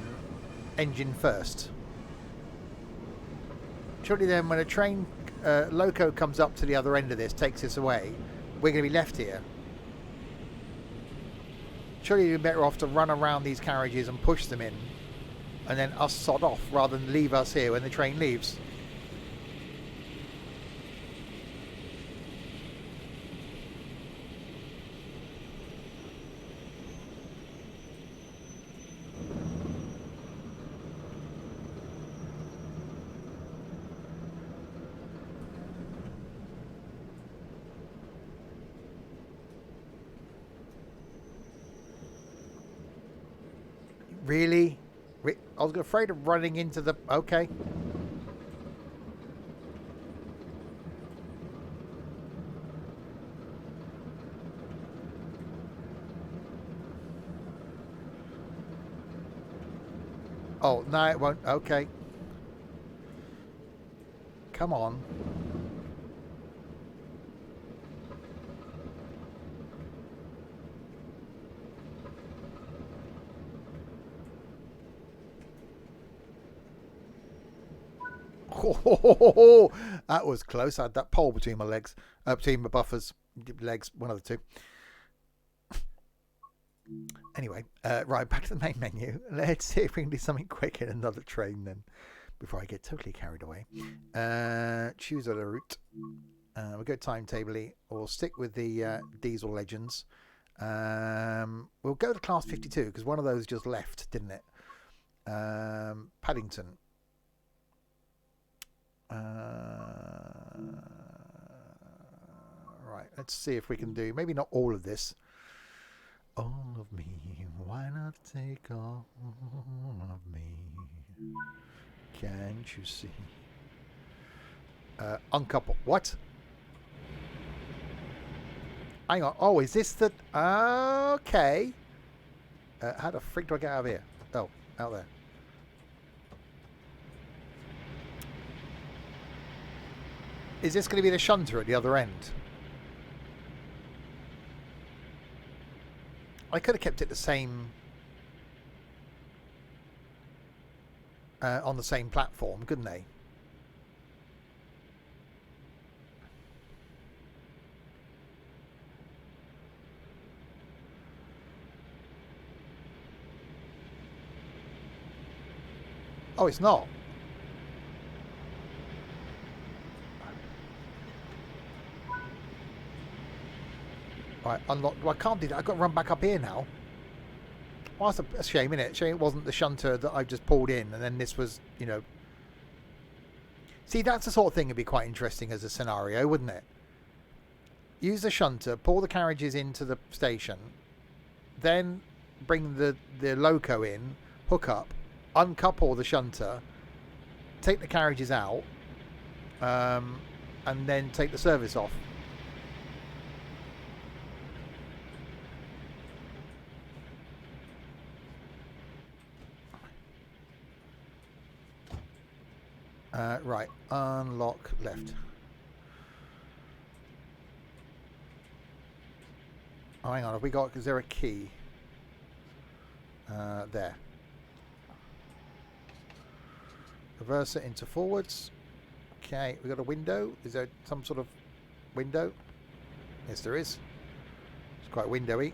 engine first. Surely then when a train loco comes up to the other end of this, takes us away, we're going to be left here. Surely you're better off to run around these carriages and push them in, and then us sod off rather than leave us here when the train leaves. Really? I was afraid of running into the... Okay. Oh, no, it won't. Okay. Come on. Oh, that was close. I had that pole between my legs, between my buffers, legs, one of the two. Anyway, right, back to the main menu. Let's see if we can do something quick in another train then, before I get totally carried away. Choose a route. We'll go timetable-y. We'll stick with the diesel legends. We'll go to class 52 because one of those just left, didn't it? Paddington. Right, let's see if we can do maybe not all of this. All of me, why not take all of me? Can't you see? Uncouple. What? Hang on. Oh, is this the... Okay. How the freak do I get out of here? Oh, out there. Is this going to be the shunter at the other end? I could have kept it the same... on the same platform, couldn't they? Oh, it's not. Right, unlock. Well, I can't do that. I've got to run back up here now. Well, that's a shame, isn't it? Shame it wasn't the shunter that I just pulled in, and then this was, you know. See, that's the sort of thing that'd be quite interesting as a scenario, wouldn't it? Use the shunter, pull the carriages into the station, then bring the loco in, hook up, uncouple the shunter, take the carriages out, and then take the service off. Right, unlock left. Oh, hang on, have we got, is there a key? There. Reverse it into forwards. Okay, we got a window. Is there some sort of window? Yes, there is. It's quite windowy.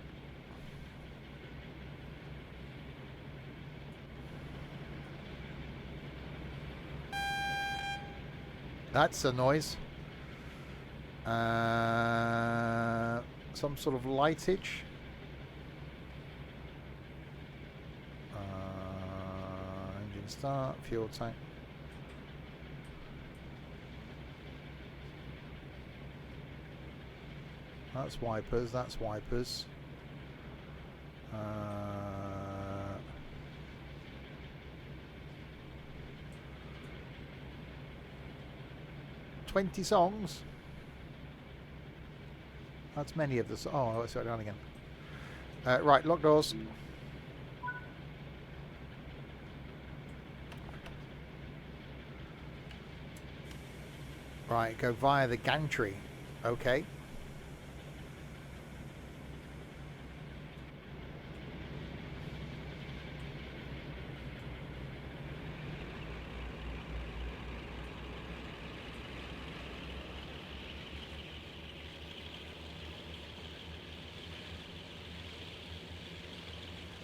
That's a noise. Some sort of lightage. Engine start, fuel tank. That's wipers, that's wipers. 20 songs. That's many of the... Oh, it's right down again. Right, lock doors. Right, go via the gantry. Okay.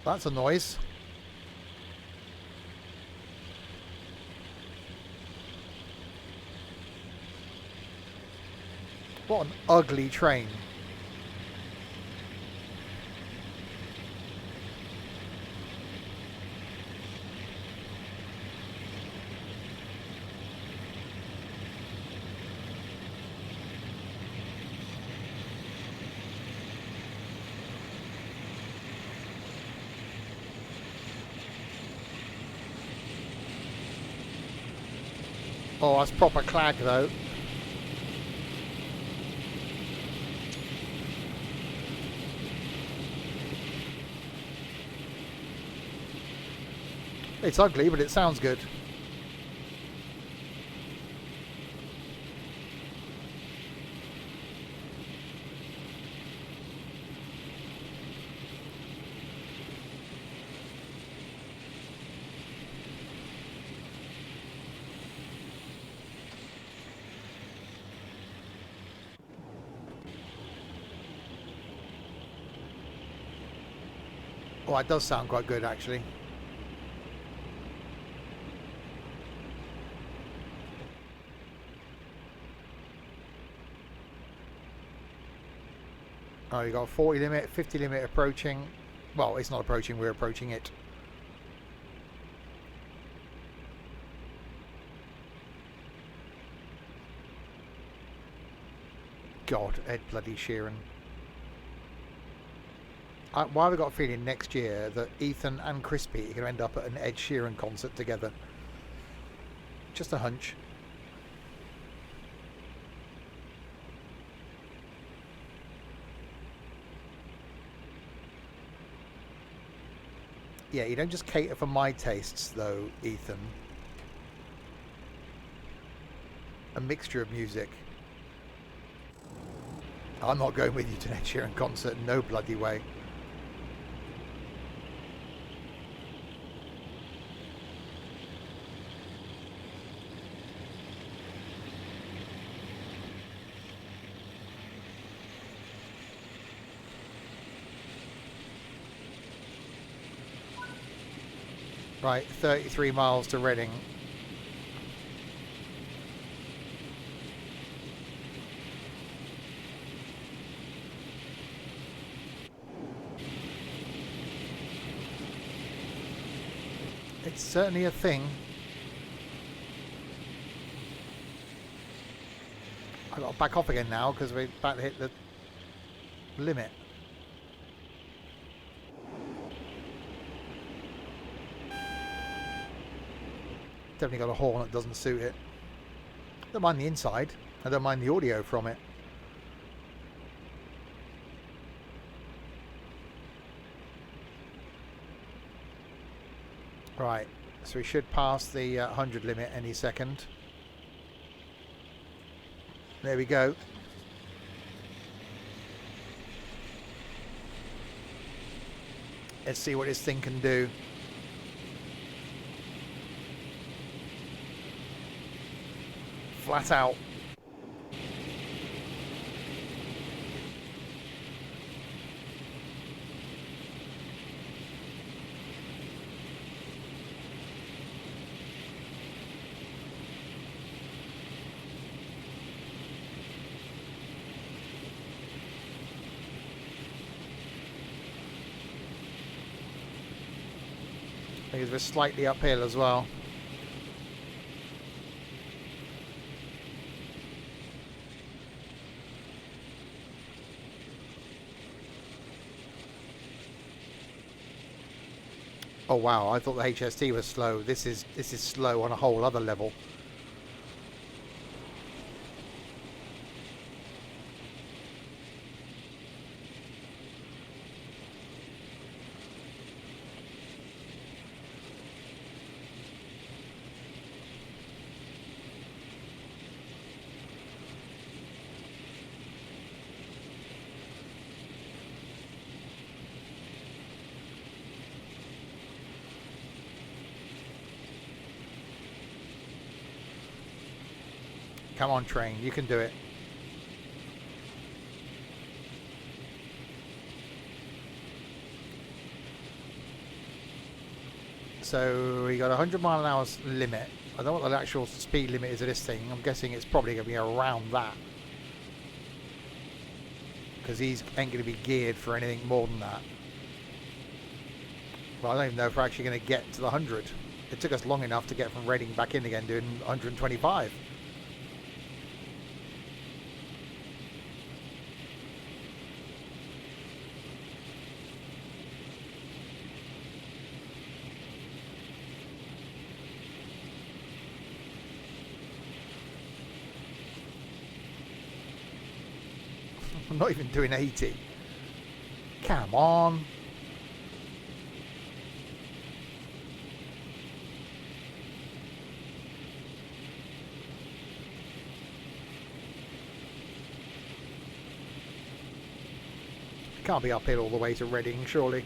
That's a noise. What an ugly train. Oh, that's proper clag though. It's ugly, but it sounds good. Oh, it does sound quite good actually. Oh, you got a 40 limit, 50 limit approaching. Well, it's not approaching, we're approaching it. God, Ed bloody Sheeran. Why have I got a feeling next year that Ethan and Crispy are going to end up at an Ed Sheeran concert together? Just a hunch. Yeah, you don't just cater for my tastes, though, Ethan. A mixture of music. I'm not going with you to an Ed Sheeran concert, no bloody way. Right, 33 miles to Reading. It's certainly a thing. I've got to back off again now because we're about to hit the limit. Definitely got a horn that doesn't suit it. Don't mind the inside. I don't mind the audio from it. Right, so we should pass the 100 limit any second. There we go. Let's see what this thing can do. Flat out. Because we're slightly uphill as well. Oh wow, I thought the HST was slow. This is slow on a whole other level. Come on, train. You can do it. So we got 100-mile-an-hour limit. I don't know what the actual speed limit is of this thing. I'm guessing it's probably going to be around that. Because these ain't going to be geared for anything more than that. Well, I don't even know if we're actually going to get to the 100. It took us long enough to get from Reading back in again doing 125. I'm not even doing 80. Come on. Can't be uphill all the way to Reading, surely.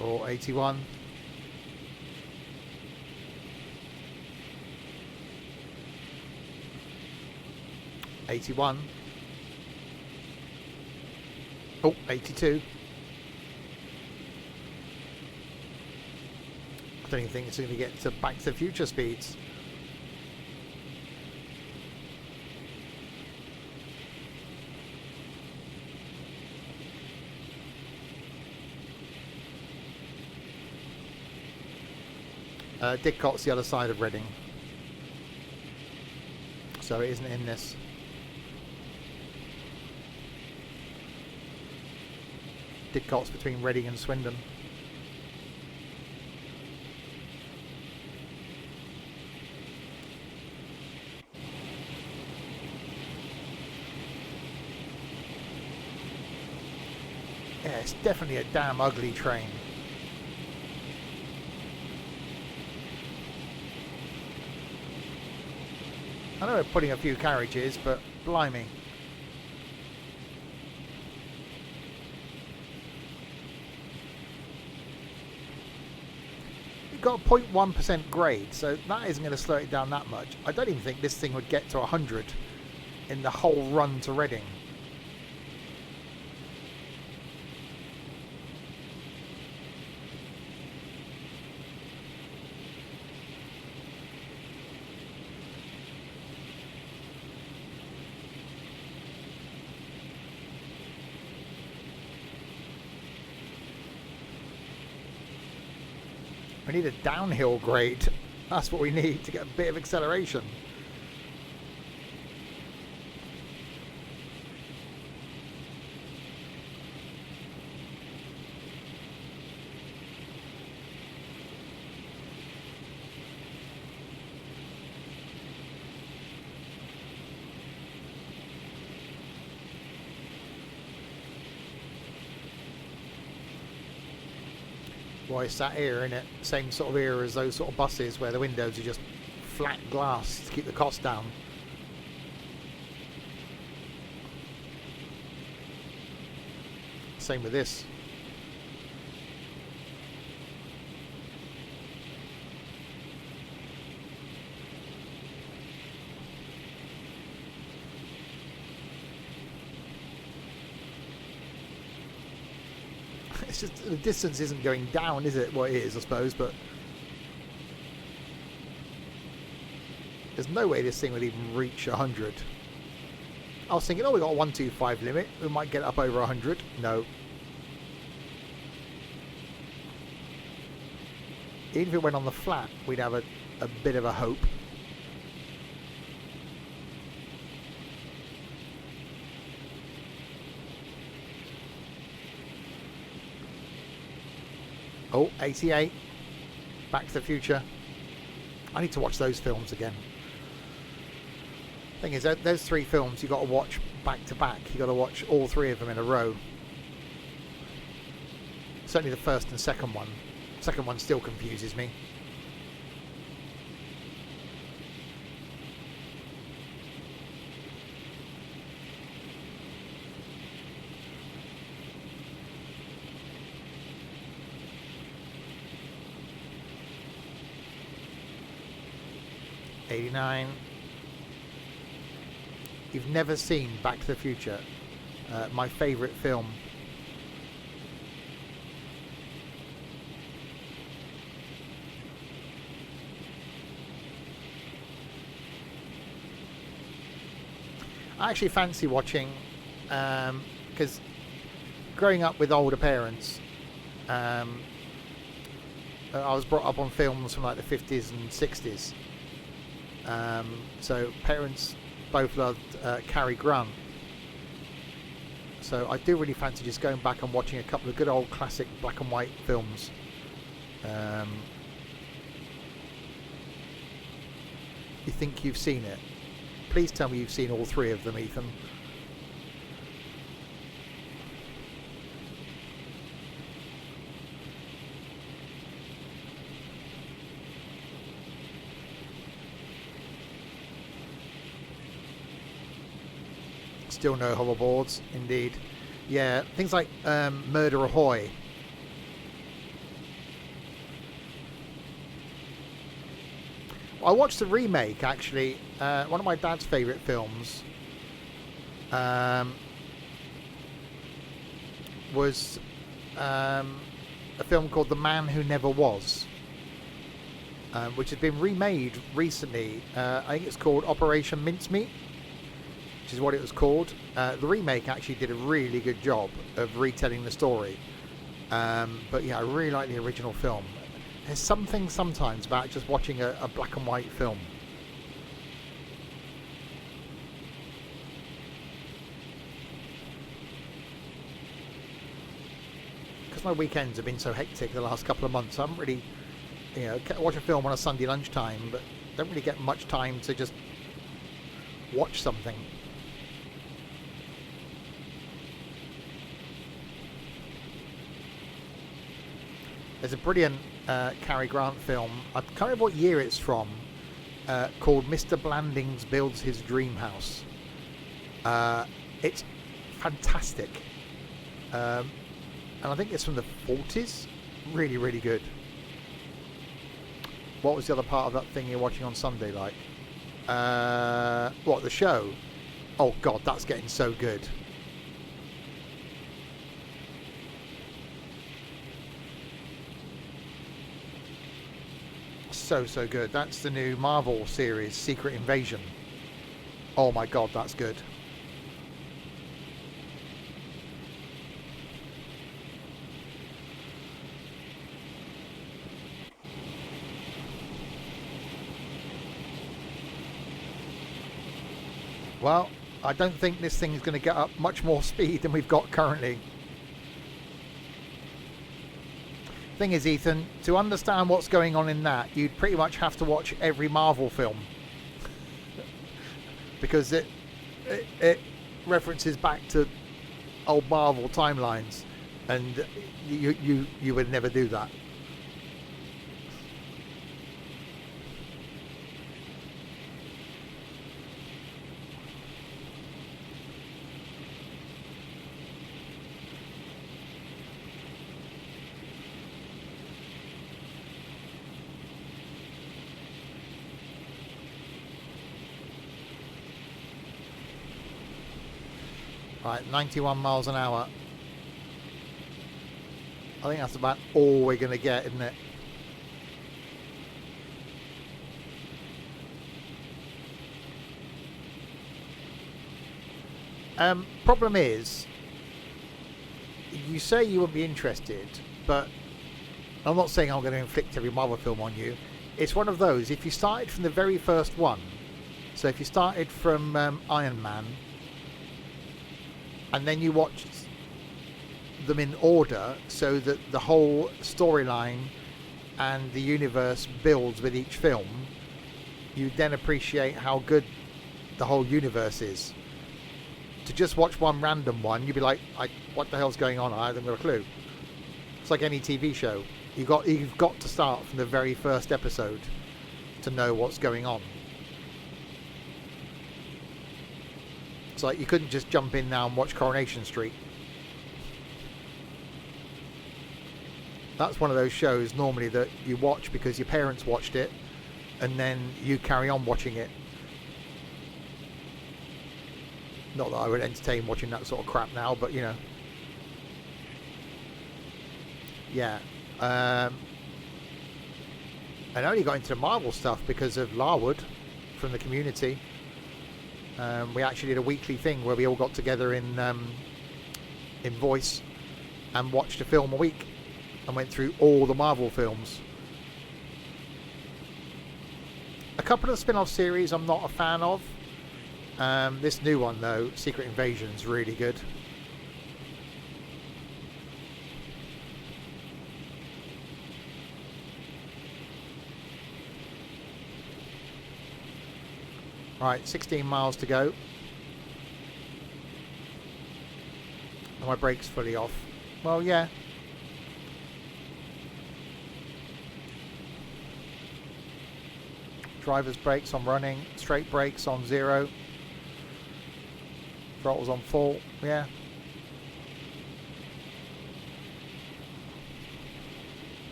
Or 81. Oh, 82. I don't even think it's going to get to Back to the Future speeds. Didcot's the other side of Reading, so it isn't in this. Didcot's between Reading and Swindon. Yeah, it's definitely a damn ugly train. I know we're putting a few carriages, but blimey. We've got a 0.1% grade, so that isn't going to slow it down that much. I don't even think this thing would get to 100 in the whole run to Reading. We need a downhill grade. That's what we need to get a bit of acceleration. Why it's that here, innit? Same sort of era as those sort of buses where the windows are just flat glass to keep the cost down. Same with this. It's just the distance isn't going down, is it? Well, it is, I suppose, but there's no way this thing would even reach 100. I was thinking, oh, we got a 125 limit. We might get up over 100. No. Even if it went on the flat, we'd have a bit of a hope. Oh, 88. Back to the Future. I need to watch those films again. Thing is, those three films you've got to watch back to back. You've got to watch all three of them in a row. Certainly the first and second one. Second one still confuses me. '89. You've never seen Back to the Future, my favourite film. I actually fancy watching, because growing up with older parents, I was brought up on films from like the 50s and 60s. So parents both loved Cary Grant. So I do really fancy just going back and watching a couple of good old classic black and white films. You think you've seen it? Please tell me you've seen all three of them, Ethan. Still no hoverboards, indeed. Yeah, things like Murder Ahoy. I watched the remake, actually. One of my dad's favourite films was a film called The Man Who Never Was, which has been remade recently. I think it's called Operation Mincemeat, which is what it was called. The remake actually did a really good job of retelling the story. But yeah, I really like the original film. There's something sometimes about just watching a black and white film. Because my weekends have been so hectic the last couple of months, I haven't really, watch a film on a Sunday lunchtime, but don't really get much time to just watch something. There's a brilliant Cary Grant film, I can't remember what year it's from, called Mr. Blandings Builds His Dream House. It's fantastic. And I think it's from the 40s. Really, really good. What was the other part of that thing you're watching on Sunday like? What, the show? Oh God, that's getting so good. So good. That's the new Marvel series, Secret Invasion. Oh my God, that's good. Well, I don't think this thing is going to get up much more speed than we've got currently. Thing is, Ethan, to understand what's going on in that, you'd pretty much have to watch every Marvel film, because it references back to old Marvel timelines, and you would never do that. Right, 91 miles an hour. I think that's about all we're going to get, isn't it? Problem is, you say you wouldn't be interested, but I'm not saying I'm going to inflict every Marvel film on you. It's one of those, if you started from the very first one, so if you started from Iron Man, and then you watch them in order so that the whole storyline and the universe builds with each film, you then appreciate how good the whole universe is. To just watch one random one, you'd be like, what the hell's going on? I haven't got a clue. It's like any TV show. You've got to start from the very first episode to know what's going on. It's like you couldn't just jump in now and watch Coronation Street. That's one of those shows normally that you watch because your parents watched it and then you carry on watching it. Not that I would entertain watching that sort of crap now, but you know. Yeah. I only got into Marvel stuff because of Larwood from the community. We actually did a weekly thing where we all got together in Voice and watched a film a week and went through all the Marvel films. A couple of spin-off series I'm not a fan of. This new one though, Secret Invasion, is really good. Right, 16 miles to go. And my brake's fully off. Well, yeah. Driver's brakes on running. Straight brakes on 0. Throttle's on full. Yeah.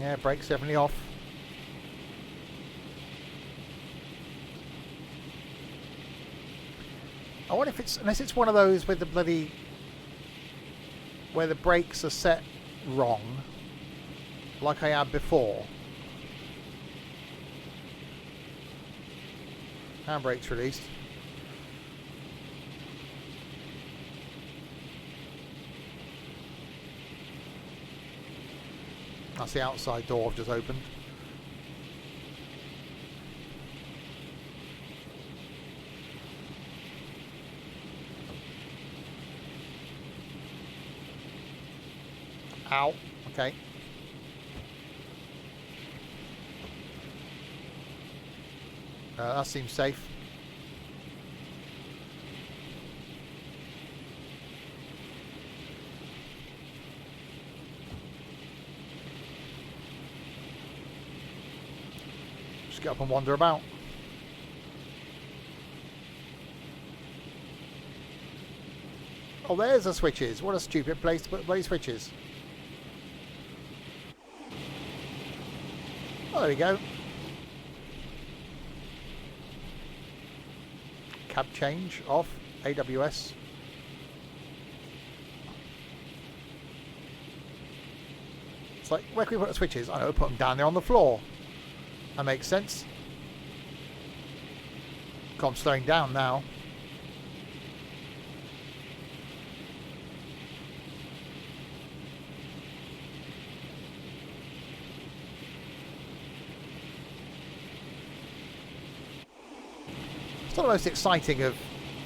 Yeah, brakes definitely off. I wonder if it's, unless it's one of those with the bloody, where the brakes are set wrong, like I had before. Handbrake's released. That's the outside door I've just opened. Ow. Okay. That seems safe. Just get up and wander about. Oh, there's the switches. What a stupid place to put bloody switches. Oh, there we go. Cab change off. AWS. It's like, where can we put the switches? I know, put them down there on the floor. That makes sense. God, I'm slowing down now. It's not the most exciting of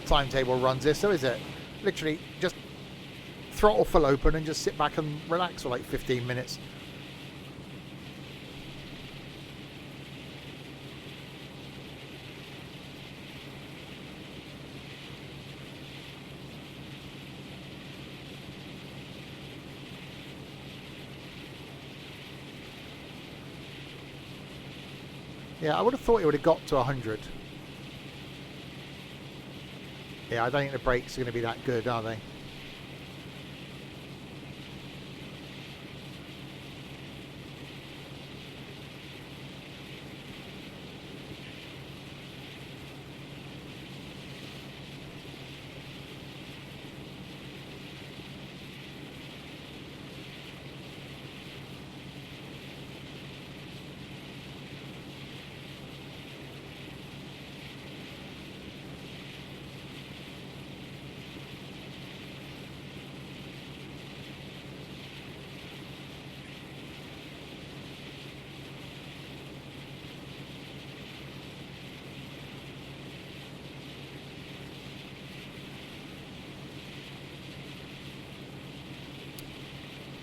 timetable runs this, so is it? Literally just throttle full open and just sit back and relax for like 15 minutes. Yeah, I would have thought it would have got to 100. Yeah, I don't think the brakes are going to be that good, are they?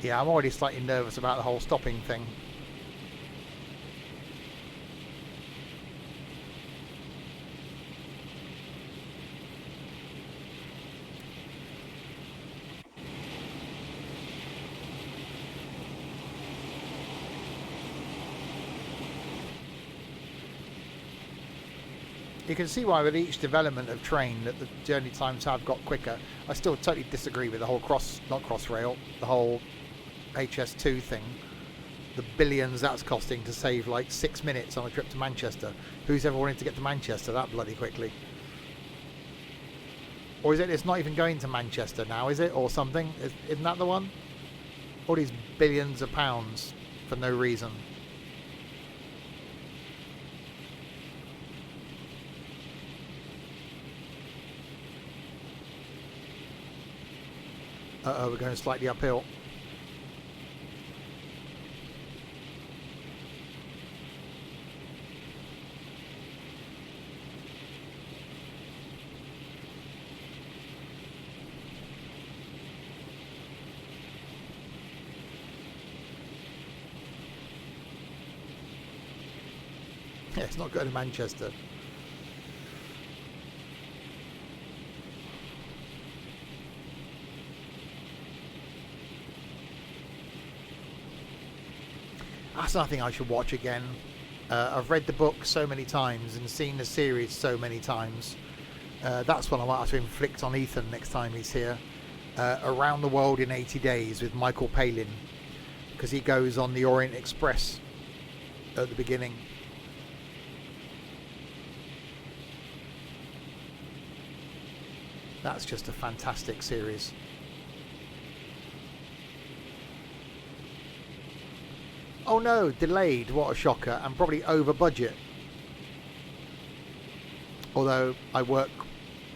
Yeah, I'm already slightly nervous about the whole stopping thing. You can see why with each development of train that the journey times have got quicker. I still totally disagree with the whole not Crossrail, the whole HS2 thing. The billions that's costing to save like 6 minutes on a trip to Manchester. Who's ever wanted to get to Manchester that bloody quickly? Or is it it's not even going to Manchester now, is it? Or something? Isn't that the one? All these billions of pounds for no reason. Uh-oh, we're going slightly uphill. Yeah, it's not going to Manchester. That's nothing I should watch again. I've read the book so many times and seen the series so many times. That's what I might have to inflict on Ethan next time he's here. Around the World in 80 Days with Michael Palin. Because he goes on the Orient Express at the beginning. That's just a fantastic series. Oh no, delayed, what a shocker, and probably over budget. Although I work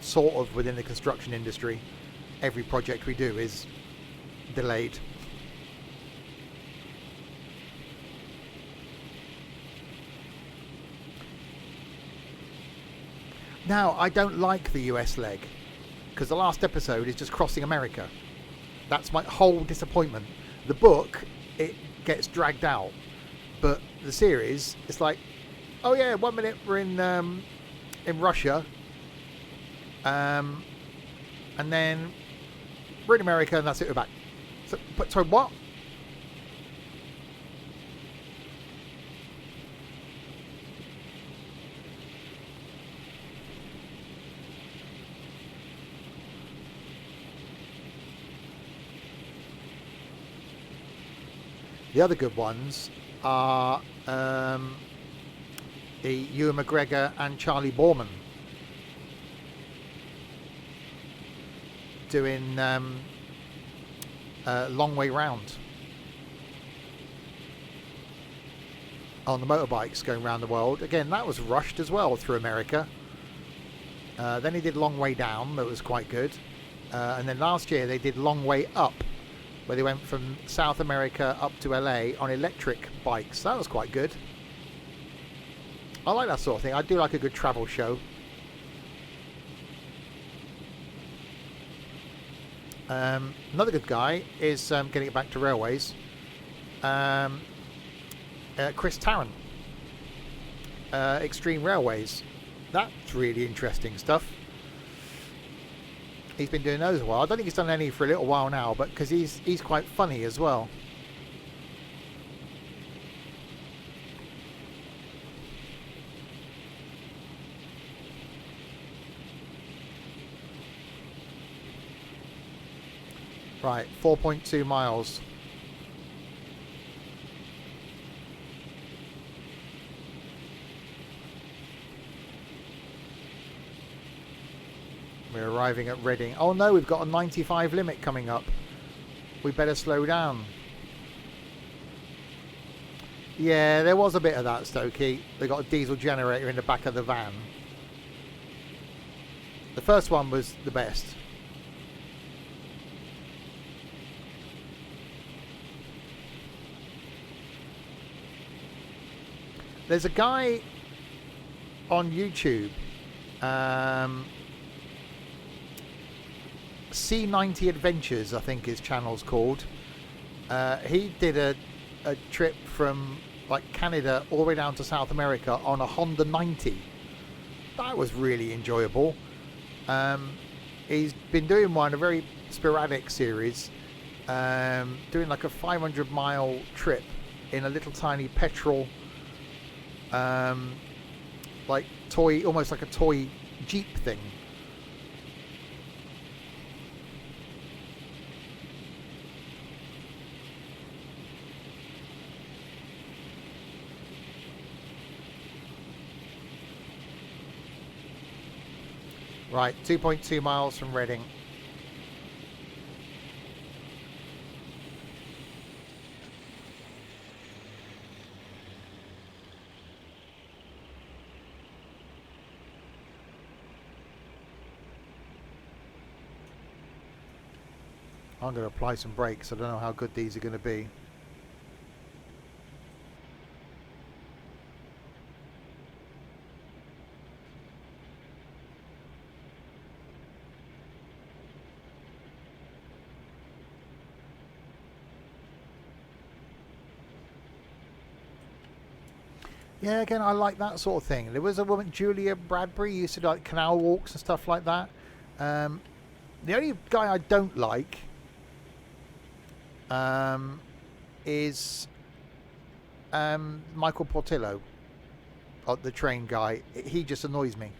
sort of within the construction industry, every project we do is delayed. Now, I don't like the US leg, because the last episode is just crossing America. That's my whole disappointment. The book, it gets dragged out, but the series, it's like, oh yeah, 1 minute we're in Russia, and then we're in America, and that's it, we're back. So what? The other good ones are the Ewan McGregor and Charlie Borman doing Long Way Round on the motorbikes going around the world. Again, that was rushed as well through America. Then he did Long Way Down, that was quite good. And then last year they did Long Way Up, where they went from South America up to LA on electric bikes. That was quite good. I like that sort of thing. I do like a good travel show. Another good guy is getting it back to railways. Chris Tarrant, Extreme Railways. That's really interesting stuff. He's been doing those a while. I don't think he's done any for a little while now, but because he's quite funny as well. Right, 4.2 miles. We're arriving at Reading. Oh no, we've got a 95 limit coming up. We better slow down. Yeah, there was a bit of that, Stokey. They got a diesel generator in the back of the van. The first one was the best. There's a guy on YouTube, C90 Adventures, I think his channel's called. He did a trip from like Canada all the way down to South America on a Honda 90. That was really enjoyable. He's been doing a very sporadic series, doing like a 500-mile trip in a little tiny petrol like toy, almost like a toy Jeep thing. Right, 2.2 miles from Reading. I'm going to apply some brakes. I don't know how good these are going to be. Yeah, again, I like that sort of thing. There was a woman, Julia Bradbury, used to do like canal walks and stuff like that. The only guy I don't like is Michael Portillo, the train guy. He just annoys me.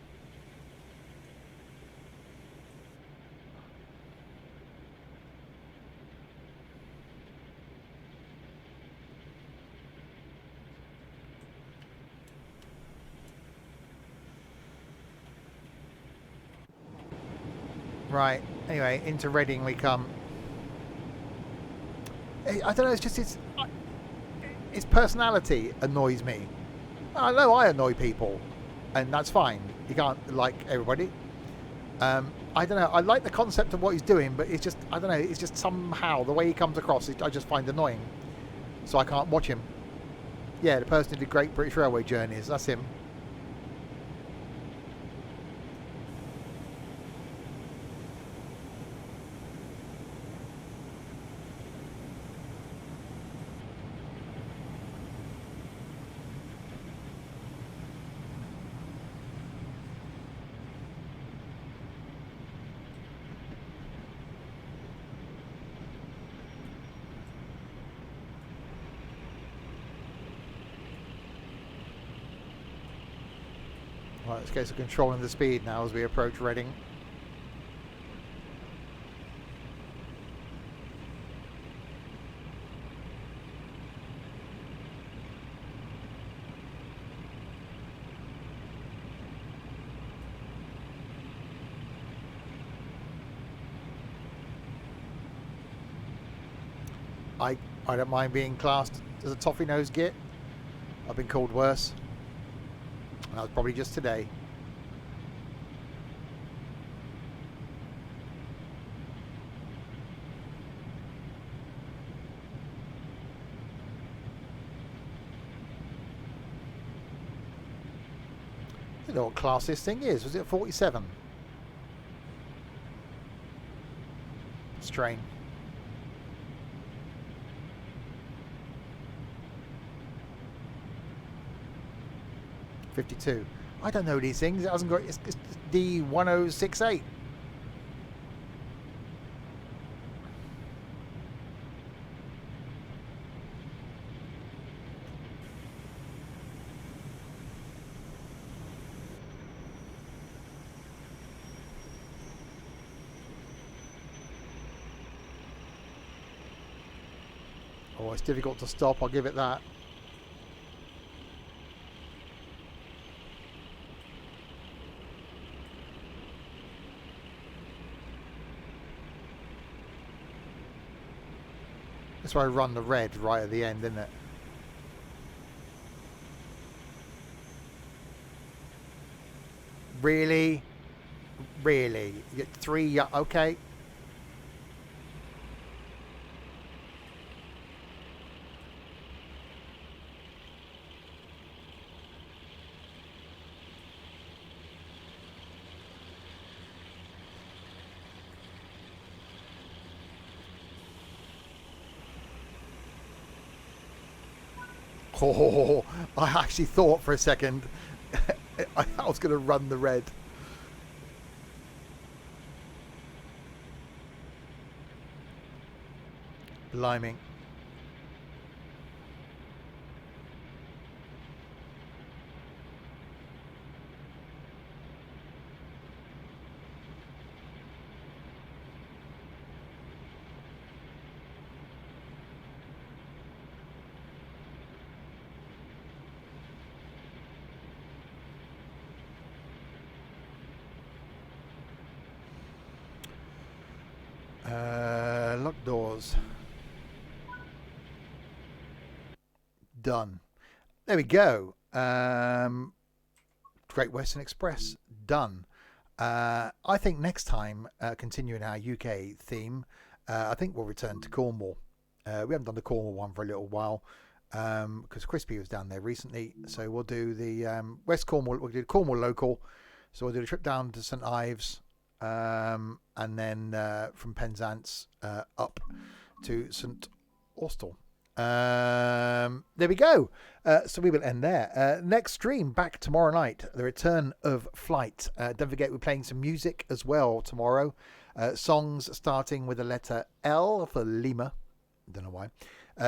Right. Anyway, into Reading we come. I don't know. It's just its personality annoys me. I know I annoy people, and that's fine. You can't like everybody. I don't know. I like the concept of what he's doing, but it's just, I don't know. It's just somehow the way he comes across, I just find annoying. So I can't watch him. Yeah, the person who did Great British Railway Journeys. That's him. Right, let's get some controlling the speed now as we approach Reading. I don't mind being classed as a toffee-nosed git. I've been called worse. And that was probably just today. I don't know what class this thing is. Was it 47? Strain. 52. I don't know these things. It hasn't got. It's D1068. Oh, it's difficult to stop. I'll give it that. That's why I run the red right at the end, isn't it? Really? Really? You get 3... Okay. Oh, I actually thought for a second I was going to run the red. Blimey. Doors. Done. There we go. Great Western Express. Done. I think next time, continuing our UK theme, I think we'll return to Cornwall. We haven't done the Cornwall one for a little while because Crispy was down there recently. So we'll do the West Cornwall. We'll do Cornwall local. So we'll do a trip down to St Ives and then from Penzance up to St Austell. There we go. So we will end there. Next stream back tomorrow night, the return of Flight. Don't forget we're playing some music as well tomorrow. Songs starting with the letter L for Lima. Don't know why.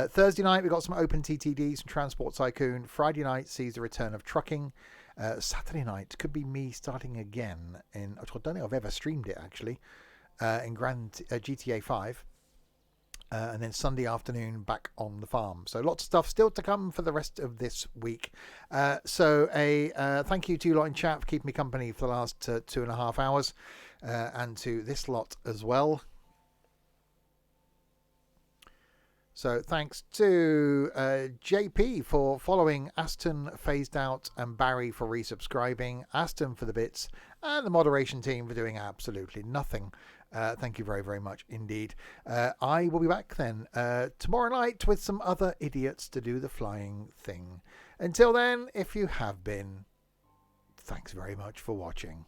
Thursday night we got some Open TTD, some Transport Tycoon. Friday night sees the return of Trucking. Saturday night could be me starting again in. I don't think I've ever streamed it actually. In Grand GTA 5. And then Sunday afternoon back on the farm. So lots of stuff still to come for the rest of this week. So thank you to you lot in chat for keeping me company for the last 2.5 hours. And to this lot as well. So thanks to JP for following, Aston phased out, and Barry for resubscribing, Aston for the bits, and the moderation team for doing absolutely nothing. Thank you very, very much indeed. I will be back then tomorrow night with some other idiots to do the flying thing. Until then, if you have been, thanks very much for watching.